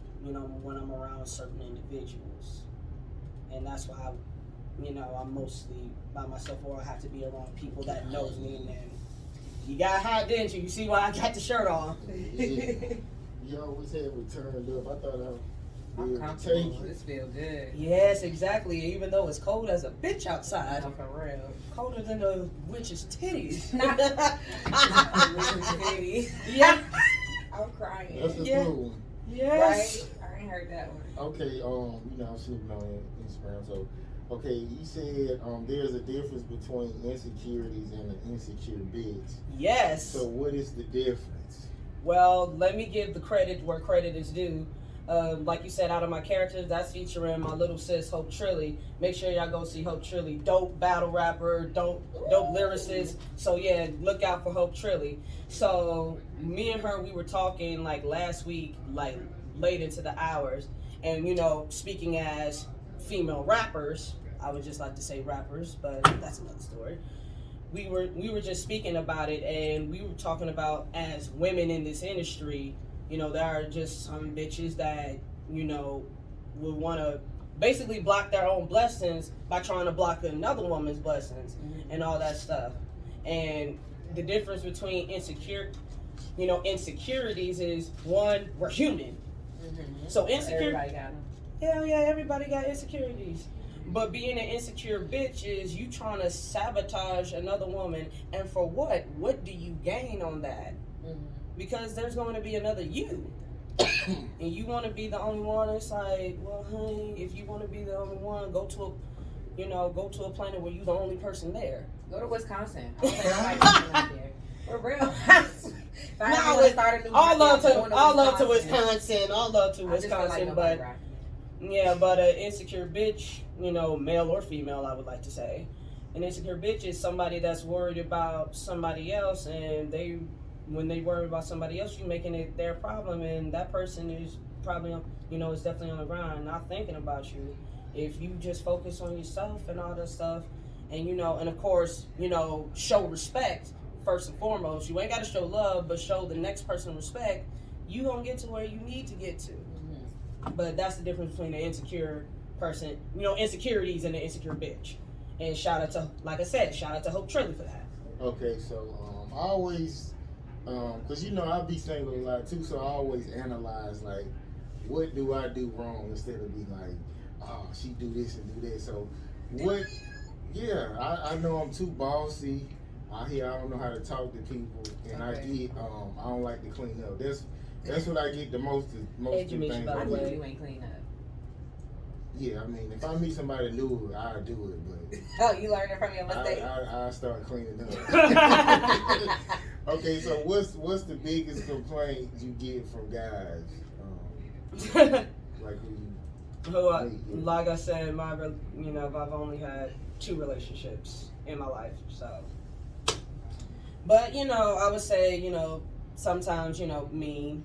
certain individuals. And that's why, I'm mostly by myself, or I have to be around people that knows me. And then you got hot, didn't you? You see why I got the shirt on? Yeah. You always have it turned up. I thought I'm comfortable. This feel good. Yes, exactly. Even though it's cold as a bitch outside. No, for real. Colder than a witch's titties. Yeah. I'm crying. That's a Yeah. cool one. Yes. Right? I ain't heard that one. Okay, I'm sleeping on Instagram. So, okay, you said there's a difference between insecurities and an insecure bitch. Yes. So what is the difference? Well, let me give the credit where credit is due. Like you said, out of my characters, that's featuring my little sis, Hope Trilly. Make sure y'all go see Hope Trilly. Dope battle rapper, dope lyricist. So yeah, look out for Hope Trilly. So me and her, we were talking like last week, like late into the hours. And speaking as female rappers, I would just like to say rappers, but that's another story. We were just speaking about it, and we were talking about, as women in this industry, there are just some bitches that, would want to basically block their own blessings by trying to block another woman's blessings and all that stuff. And the difference between insecurities is, one, we're human. So insecure. Everybody got them. Hell yeah, everybody got insecurities. But being an insecure bitch is you trying to sabotage another woman, and for what? What do you gain on that? Because there's going to be another you. And you want to be the only one. It's like, well, honey, if you want to be the only one, go to a planet where you're the only person there. Go to Wisconsin. I don't think nobody's out there. For real. All love to Wisconsin. All love to Wisconsin, but yeah, but an insecure bitch, male or female, I would like to say, An insecure bitch is somebody that's worried about somebody else, and when they worry about somebody else, you making it their problem, and that person is probably is definitely on the grind, not thinking about you. If you just focus on yourself and all that stuff, and and of course, show respect first and foremost. You ain't got to show love, but show the next person respect. You gonna get to where you need to get to. But that's the difference between an insecure person, insecurities, and an insecure bitch. And shout out to, like I said, shout out to Hope Trilly for that. Okay, so I always, cause I be single a lot too, so I always analyze like, what do I do wrong instead of be like, oh, she do this and do that. So what? Yeah, I know I'm too bossy. I don't know how to talk to people, and Okay. I don't like to clean up. That's what I get the most of the things. I know you ain't clean up. Yeah, I mean, if I meet somebody new, I'll do it, but Oh, you learned it from your mistake. I start cleaning up. Okay, so what's the biggest complaint you get from guys? Like Like I said, I've only had 2 relationships in my life, so. But I would say sometimes mean.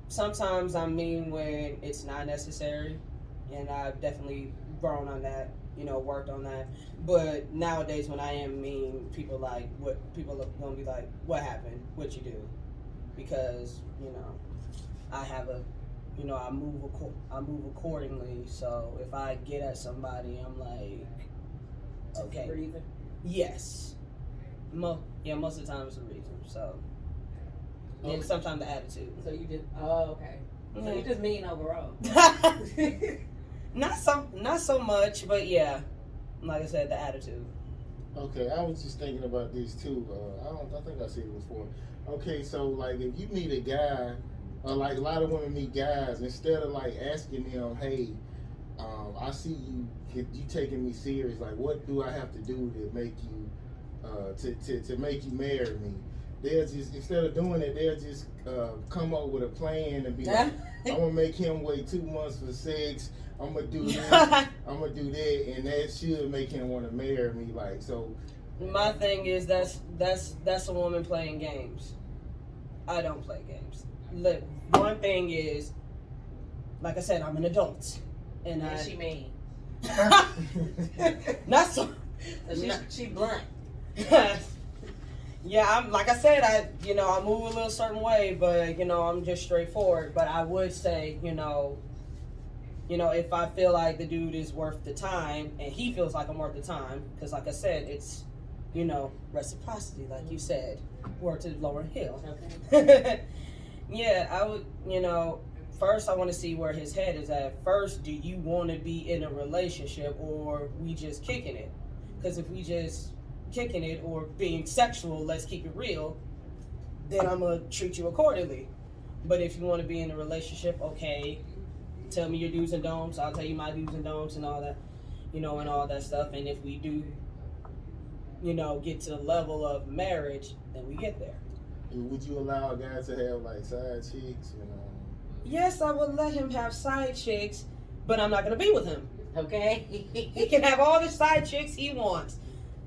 Sometimes I'm mean when it's not necessary, and I've definitely grown on that. Worked on that. But nowadays, when I am mean, people are gonna be like, "What happened? What you do?" Because I have I move accordingly. So if I get at somebody, I'm like, okay, Breathing. yes, most of the time it's a reason. So and sometimes the attitude. So you just okay. So you just mean overall. Not so much, but yeah, like I said, the attitude. Okay, I was just thinking about this too. I think I said it before. Okay, so like if you meet a guy, like a lot of women meet guys, instead of like asking them, hey, I see you taking me serious. Like, what do I have to do to make you, to make you marry me? They'll just, instead of doing it, they'll just come up with a plan and be like, I'm gonna make him wait 2 months for sex. I'm gonna do this. I'm gonna do that, and that should make him want to marry me. Like, so. My thing is that's a woman playing games. I don't play games. Look, one thing is, like I said, I'm an adult, and she mean. Not so. She blunt. Yeah, I'm like I said, I move a little certain way, but I'm just straightforward. But I would say, if I feel like the dude is worth the time and he feels like I'm worth the time, because like I said, it's reciprocity, like you said, word to the lower hill. Okay. Yeah, I would, first I want to see where his head is at. First, do you want to be in a relationship, or we just kicking it? Because if we just kicking it or being sexual, let's keep it real, then I'm gonna treat you accordingly. But if you want to be in a relationship, okay, tell me your do's and don'ts, I'll tell you my do's and don'ts and all that, and all that stuff. And if we do get to the level of marriage, then we get there. Would you allow a guy to have like side chicks? Yes, I would let him have side chicks, but I'm not gonna be with him. Okay. He can have all the side chicks he wants,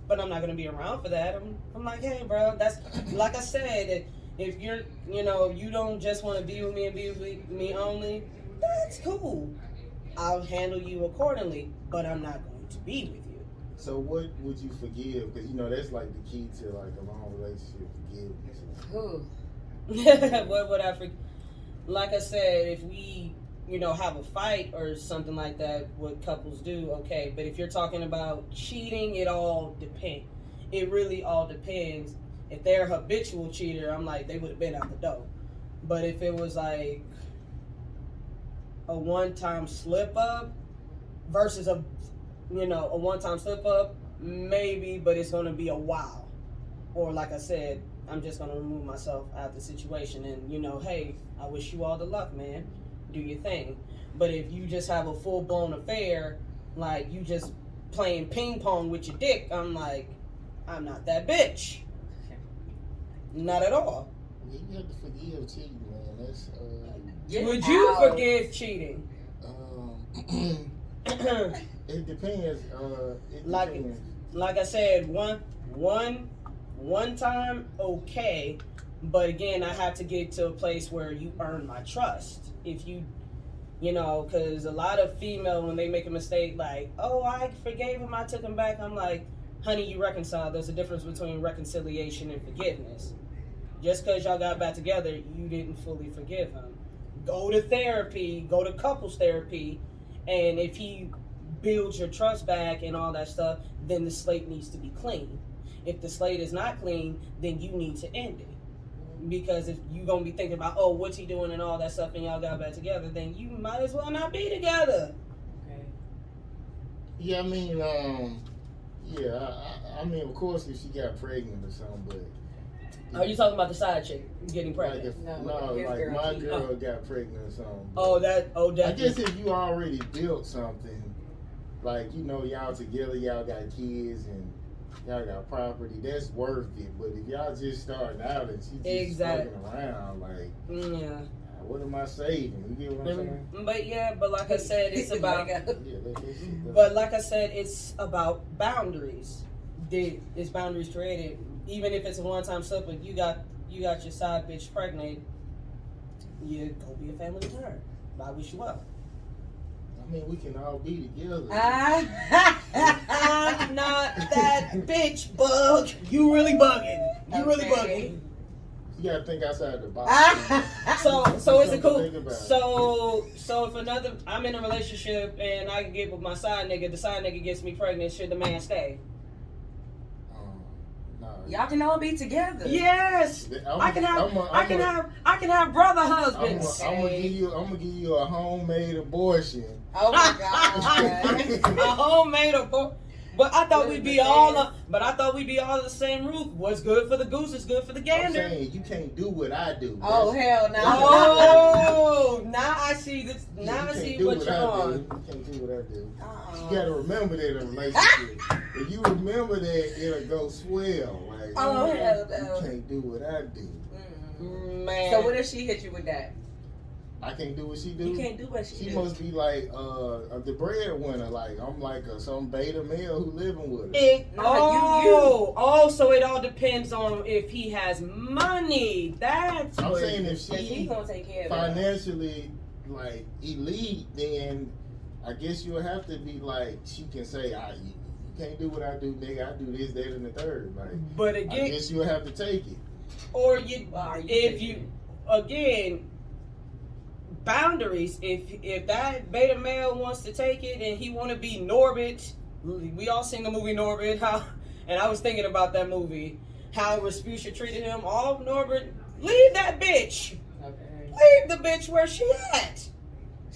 but I'm not gonna be around for that. I'm like, hey, bro, that's like I said. If you're, you don't just want to be with me and be with me only, that's cool. I'll handle you accordingly, but I'm not going to be with you. So what would you forgive? Because that's like the key to like a long relationship, forgiveness. What would I forgive? Like I said, if we, have a fight or something like that, what couples do, okay. But if you're talking about cheating, it all depends. It really all depends. If they're a habitual cheater, I'm like, they would have been out the door. But if it was like a one-time slip-up versus a one-time slip-up, maybe, but it's going to be a while. Or like I said, I'm just going to remove myself out of the situation and, hey, I wish you all the luck, man. Do your thing. But if you just have a full-blown affair, like you just playing ping pong with your dick, I'm like, I'm not that bitch. Not at all. You have to forgive cheating, man. That's Would you forgive cheating? It depends. It Like- depends. Like I said, one time, okay, but again, I have to get to a place where you earn my trust. If you know, because a lot of female, when they make a mistake, like, oh, I forgave him, I took him back. I'm like, honey, you reconciled. There's a difference between reconciliation and forgiveness. Just because y'all got back together, you didn't fully forgive him. Go to therapy, go to couples therapy, and if he builds your trust back and all that stuff, then the slate needs to be clean. If the slate is not clean, then you need to end it. Because if you're going to be thinking about, oh, what's he doing and all that stuff, and y'all got back together, then you might as well not be together. Okay. Yeah, I mean, I mean, of course, if she got pregnant or something, but. Are you talking about the side chick getting Like pregnant? if, like my girl got pregnant or something. Oh, I definitely. guess if you already built something, like, you know, y'all together, y'all got kids and y'all got property, that's worth it. But if y'all just starting out and she just fucking around, like, Yeah. what am I saving? You get what I'm saying? But like I said, it's about. Yeah, that's But like I said, it's about boundaries. It's boundaries created. Even if it's a one-time slip, but you got your side bitch pregnant, you go be a family with her. I wish you well. I mean, we can all be together. I'm not that bitch, bug. You really bugging. You really bugging. You gotta think outside the box. So is it cool? Think about it. So if I'm in a relationship and I get with my side nigga, the side nigga gets me pregnant, should the man stay? Nah. Y'all can all be together. Yes. I can have brother husbands. I'm gonna give you a homemade abortion. Oh my God. A homemade abortion. But I thought we'd be all under the same roof. What's good for the goose is good for the I'm gander. saying you can't do what I do. Oh hell no. Oh, now I see this. You Now I can't see do what you're I on. do. You can't do what I do. Uh-uh. You gotta remember that in a relationship. If you remember that, it'll go swell. Like, Oh hell you no. can't do what I do. Man. So what if she hit you with that? I can't do what she do. You can't do what she She do. must be like the breadwinner. Like I'm like some beta male who living with her. So it all depends on if he has money. That's I'm what saying if He's she gonna take care of it. financially like elite, then I guess you'll have to be like she can say, you can't do what I do, nigga. I do this, that, and the third. Like, But I again, guess you'll have to take it. or boundaries. If that beta male wants to take it and he want to be Norbit, we all seen the movie Norbit. And I was thinking about that movie, how Respucia treated him. Oh, Norbert, leave that bitch. Okay. Leave the bitch where she at.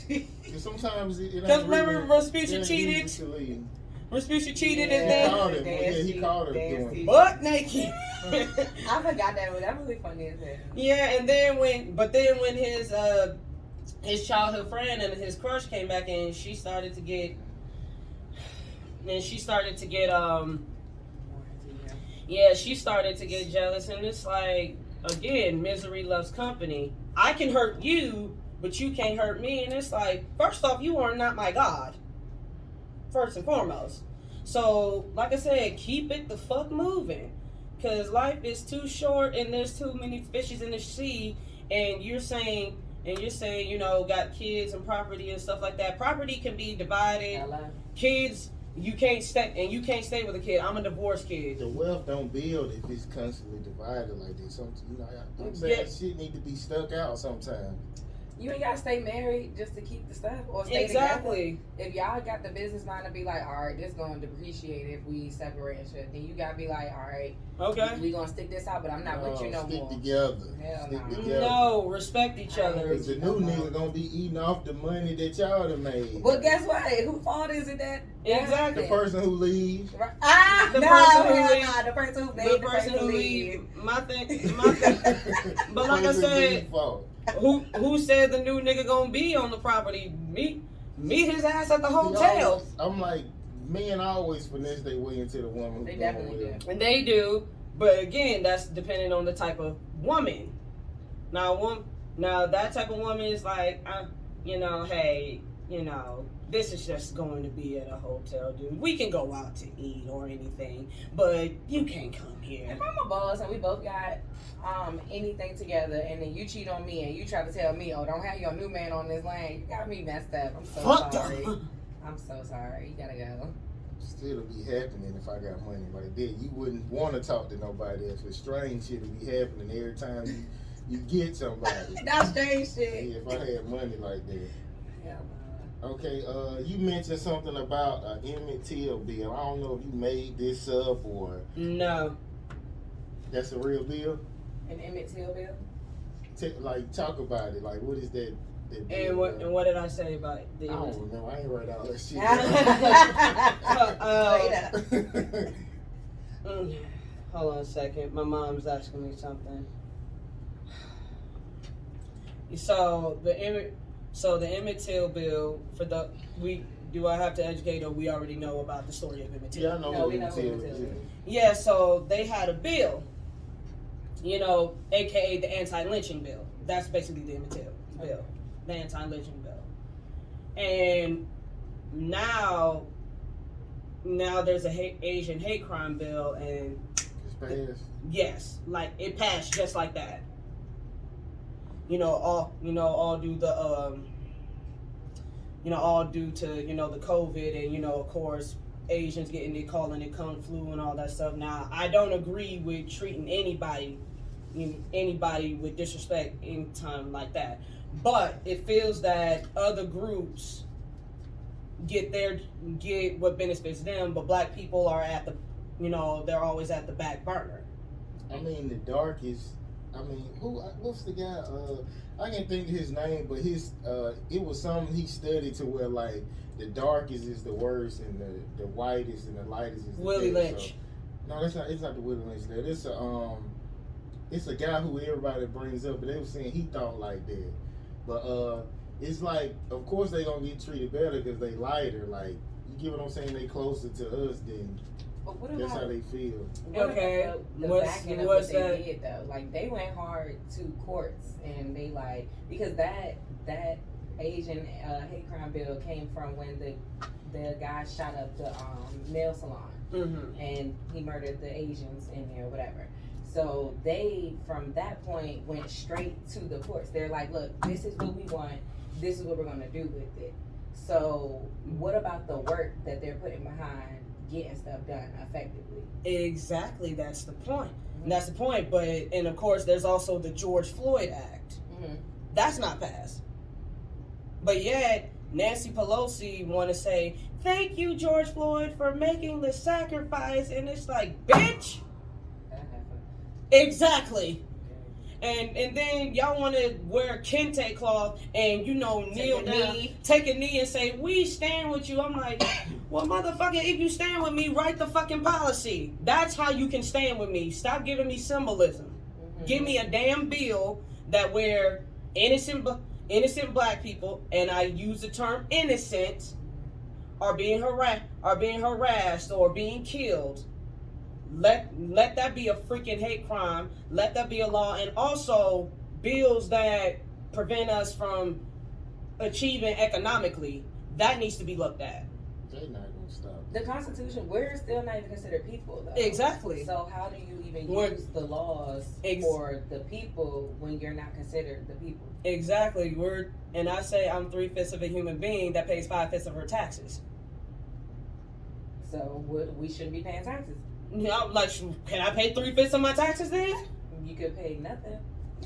And sometimes it Because remember Respucia ain't cheated. easy to leave. Respucia cheated He and called then him. He called him doing Nasty. it. butt naked. I forgot that movie. That movie funny as hell. Yeah, and then when his childhood friend and his crush came back and she started to get jealous, and it's like, again, misery loves company. I can hurt you, but you can't hurt me, and it's like, first off, you are not my God. First and foremost. So, like I said, keep it the fuck moving. Because life is too short and there's too many fishes in the sea, and you're saying, you know, got kids and property and stuff like that. Property can be divided. Hello. Kids, you can't stay with a kid. I'm a divorced kid. The wealth don't build if it's constantly divided like this. I'm saying shit need to be stuck out sometimes. You ain't gotta stay married just to keep the stuff or stay Exactly. together. If y'all got the business mind to be like, all right, this gonna depreciate if we separate and shit, then you gotta be like, all right, Okay. we gonna stick this out, but I'm not with you no stick more. together. Hell Stick nah. together. No, respect each other. Because the new nigga gonna be eating off the money that y'all done made. But guess what? Who fault is it that? Exactly. The person who leaves. The person who leave. the person who made The person who leave. My thing. But like I Person said, leave fault. who said the new nigga gonna be on the property? Meet his ass at the He hotel. always- I'm like, men always finesse their way into the woman. They who's definitely going with do. them. And they do, but again, that's depending on the type of woman. Now that type of woman is like, hey, this is just going to be at a hotel, dude. We can go out to eat or anything, but you can't come here. If I'm a boss and we both got anything together, and then you cheat on me and you try to tell me, oh, don't have your new man on this lane, you got me messed up. I'm so Fuck sorry. them. I'm so sorry. You gotta go. Still be happening if I got money like that. You wouldn't want to talk to nobody else. But strange shit will be happening every time you get somebody. That's strange shit. Yeah, if I had money like that. Hell no. Okay, you mentioned something about Emmett Till bill. I don't know if you made this up or No. that's a real bill. An Emmett Till bill? Like, talk about it. Like, what is that And what did I say about it? I don't remember. I ain't write all that shit. Hold on a second. My mom's asking me something. So the Emmett Till bill do I have to educate or we already know about the story of Emmett Till? Yeah, I know No, what we know Emmett Till who Emmett Till is. is. Yeah, so they had a bill, aka the anti-lynching bill. That's basically the Emmett Till bill, the anti-lynching bill. And now there's a Asian hate crime bill, and It's passed. yes, like it passed just like that. All due to the COVID and of course Asians getting it, calling it kung flu and all that stuff. Now I don't agree with treating anybody with disrespect in time like that, but it feels that other groups get what benefits them, but black people are at the they're always at the back burner. I mean, the darkest. I mean, what's the guy? I can't think of his name, but it was something he studied to where like the darkest is the worst and the whitest and the lightest is the Willie best. Lynch. So, no, that's not. It's not the Willie Lynch. It's a guy who everybody brings up, but they were saying he thought like that. But it's like, of course they gonna get treated better because they lighter. Like, you get what I'm saying? They closer to us than. But what That's about, how they feel. Okay, the back end of what they did though? Like they went hard to courts and they because that Asian hate crime bill came from when the guy shot up the nail salon and he murdered the Asians in there or whatever. So they from that point went straight to the courts. They're like, look, this is what we want. This is what we're gonna do with it. So what about the work that they're putting behind getting stuff done effectively? Exactly, that's the point. That's the point. But and of course, there's also the George Floyd Act. That's not passed. But yet, Nancy Pelosi want to say, "Thank you, George Floyd, for making the sacrifice," and it's like, bitch. Exactly. And then y'all want to wear kente cloth and kneel down, take a knee and say, "We stand with you." I'm like, well, motherfucker, if you stand with me, write the fucking policy. That's how you can stand with me. Stop giving me symbolism. Give me a damn bill that where innocent black people, and I use the term innocent, are being harassed or being killed. Let that be a freaking hate crime. Let that be a law, and also bills that prevent us from achieving economically. That needs to be looked at. They're not gonna stop. The Constitution, we're still not even considered people though. Exactly. So how do you even use the laws for the people when you're not considered the people? Exactly. And I say I'm 3/5 of a human being that pays 5/5 of her taxes. So we shouldn't be paying taxes. Like, can I pay 3/5 of my taxes then? You could pay nothing.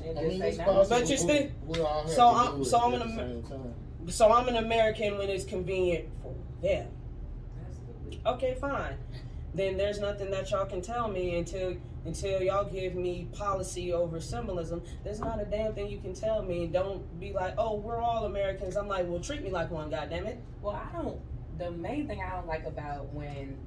And I just mean, say it's no. possible. But you still. We'll all have So to I'm- do it so I'm at gonna- the same time. So I'm an American when it's convenient for them. Absolutely. Okay, fine. Then there's nothing that y'all can tell me until y'all give me policy over symbolism. There's not a damn thing you can tell me. Don't be like, oh, we're all Americans. I'm like, well, treat me like one, goddammit. Well, the main thing I don't like about when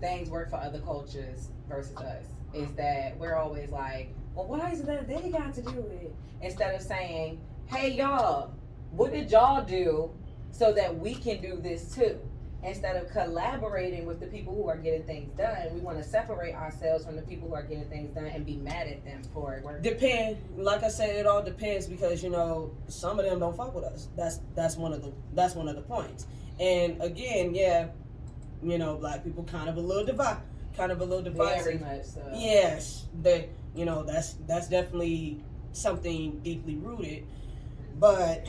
things work for other cultures versus us is that we're always like, well, why is it that they got to do it? Instead of saying, hey, y'all, what did y'all do so that we can do this too? Instead of collaborating with the people who are getting things done, we want to separate ourselves from the people who are getting things done and be mad at them for it working. Like I said, it all depends because some of them don't fuck with us. That's one of the points. And again, yeah, black people kind of a little divisive. Very much so. Yes, that's definitely something deeply rooted. But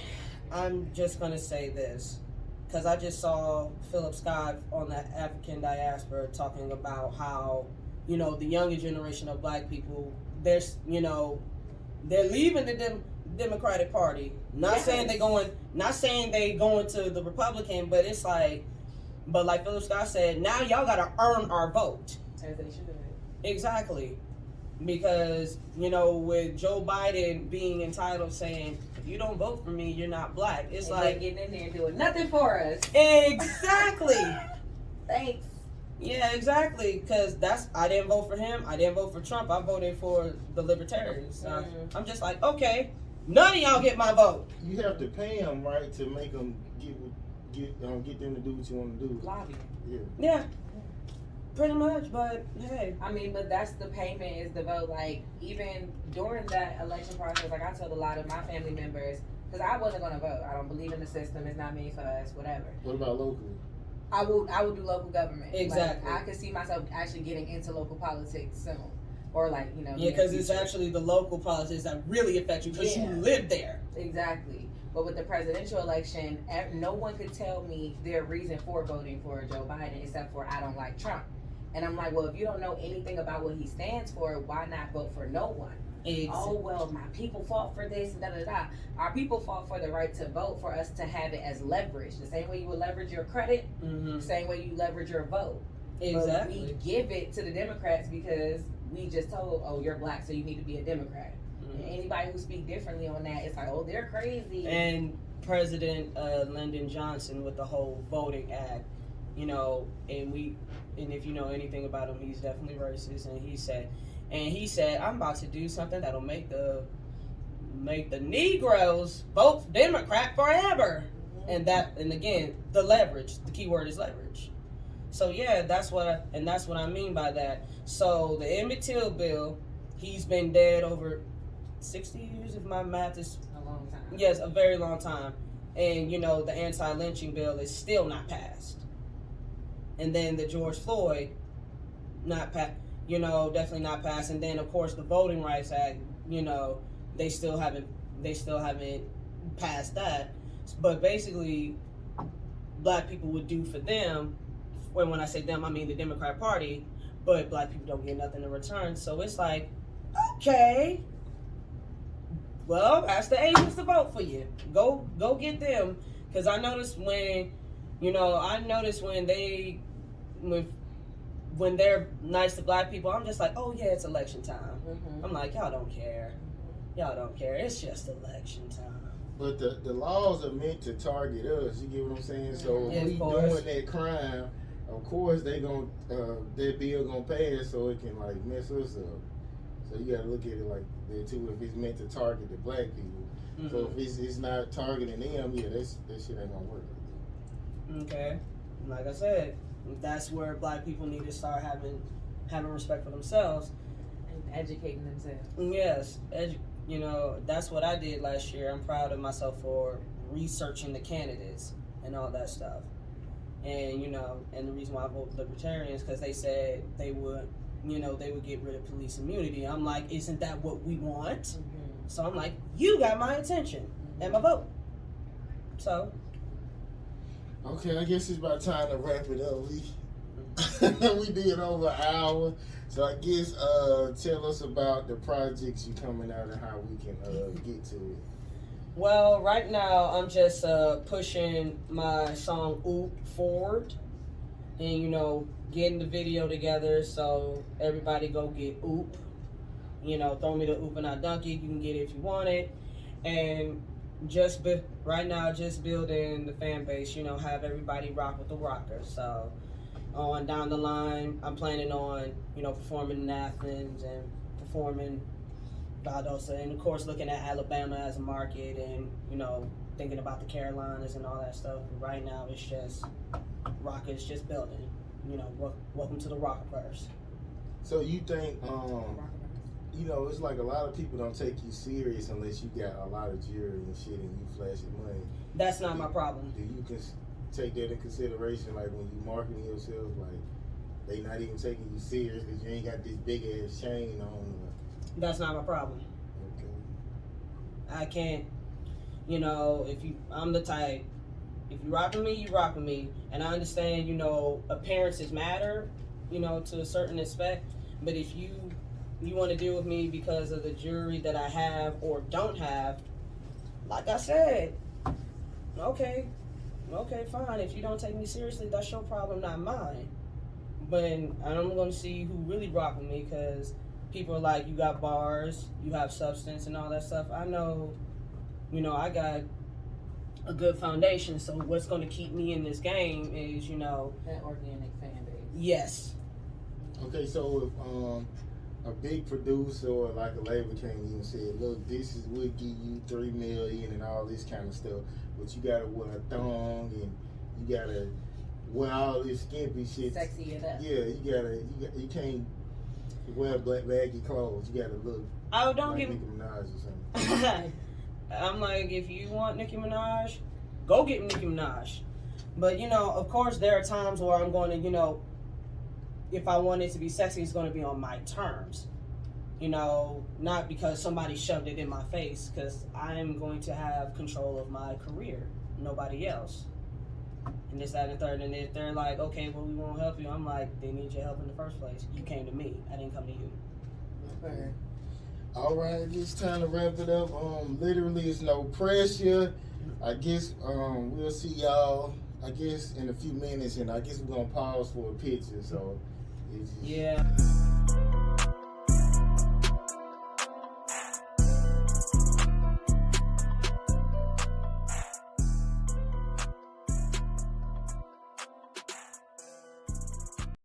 I'm just gonna say this, because I just saw Philip Scott on the African diaspora talking about how the younger generation of black people, they're leaving the Democratic Party. Not saying they going to the Republican, but it's like, but like Philip Scott said, now y'all gotta earn our vote. As they should. Exactly. Because, with Joe Biden being entitled saying, if you don't vote for me, you're not black. It's and like getting in there and doing nothing for us. Exactly. Thanks. Yeah, exactly. Because I didn't vote for him. I didn't vote for Trump. I voted for the Libertarians. I'm just like, okay, none of y'all get my vote. You have to pay them, right, to make them get them to do what you want to do. Lobbying. Yeah. Pretty much, but hey. I mean, but that's the payment is the vote. Like, even during that election process, like I told a lot of my family members, because I wasn't going to vote. I don't believe in the system. It's not made for us, whatever. What about locally? I would do local government. Exactly. Like, I could see myself actually getting into local politics soon. Or like, Yeah, because it's actually the local politics that really affect you because you live there. Exactly. But with the presidential election, no one could tell me their reason for voting for Joe Biden except for I don't like Trump. And I'm like, well, if you don't know anything about what he stands for, why not vote for no one? Exactly. Oh, well, my people fought for this, and da-da-da. Our people fought for the right to vote for us to have it as leverage. The same way you would leverage your credit, the same way you leverage your vote. Exactly. But we give it to the Democrats because we just told, oh, you're black, so you need to be a Democrat. And anybody who speaks differently on that, it's like, oh, they're crazy. And President Lyndon Johnson with the whole Voting Act, and if you know anything about him, he's definitely racist. And he said, I'm about to do something that'll make the Negroes vote Democrat forever. And again, the leverage. The key word is leverage. So yeah, that's what I mean by that. So the Emmett Till bill, he's been dead over 60 years, if my math is a long time. Yes, a very long time. And the anti-lynching bill is still not passed. And then the George Floyd, definitely not passed. And then of course the Voting Rights Act, they still haven't passed that. But basically, black people would do for them. When I say them, I mean the Democrat Party. But black people don't get nothing in return. So it's like, okay, well, ask the agents to vote for you. Go get them. Because I noticed when they're nice to black people, I'm just like, oh yeah, it's election time. I'm like, y'all don't care. It's just election time. But the laws are meant to target us. You get what I'm saying? So if we doing that crime, of course their bill gonna pass, so it can like mess us up. So you gotta look at it like that too. If it's meant to target the black people, so if it's not targeting them, yeah, that shit ain't gonna work. Okay, like I said, that's where black people need to start having respect for themselves and educating themselves. Yes, that's what I did last year. I'm proud of myself for researching the candidates and all that stuff. And and the reason why I voted Libertarians because they said they would get rid of police immunity. I'm like, isn't that what we want? So I'm like, you got my attention and my vote. So. Okay, I guess it's about time to wrap it up. We did over an hour. So I guess tell us about the projects you coming out and how we can get to it. Well, right now I'm just pushing my song Oop forward and getting the video together so everybody go get Oop. Throw me the Oop and I dunk it. You can get it if you want it. And right now just building the fan base, have everybody rock with the rockers. So on down the line, I'm planning on, performing in Athens and performing Valdosta, and of course looking at Alabama as a market and, thinking about the Carolinas and all that stuff. But right now it's just rockers just building, welcome to the Rockaverse. So you think, it's like a lot of people don't take you serious unless you got a lot of jewelry and shit and you flashing money. That's not my problem. Do you take that in consideration, like when you marketing yourself, like they not even taking you serious because you ain't got this big ass chain on? That's not my problem. Okay. I can't, I'm the type, if you rock with me, you rock with me. And I understand, appearances matter, to a certain aspect. But if you want to deal with me because of the jewelry that I have or don't have, like I said, okay, fine. If you don't take me seriously, that's your problem, not mine. But I'm going to see who really rock with me, because people are like, you got bars, you have substance and all that stuff. I know, I got a good foundation. So what's going to keep me in this game is, that organic fan base. Yes. Okay, so if a big producer or like a label came in and said, look, this is we'll give you $3 million and all this kind of stuff, but you gotta wear a thong and you gotta wear all this skimpy shit. Sexy it up. Yeah, you can't wear black baggy clothes. You gotta look Don't like give Nicki Minaj or something. I'm like, if you want Nicki Minaj, go get Nicki Minaj. But of course, there are times where I'm going to, if I want it to be sexy, it's going to be on my terms. Not because somebody shoved it in my face, because I am going to have control of my career, nobody else. And this, that, and the third. And if they're like, okay, well, we won't help you, I'm like, they need your help in the first place. You came to me, I didn't come to you. Okay. All right, it's time to wrap it up. Literally, it's no pressure. I guess we'll see y'all, I guess, in a few minutes, and I guess we're gonna pause for a picture. So, Yeah.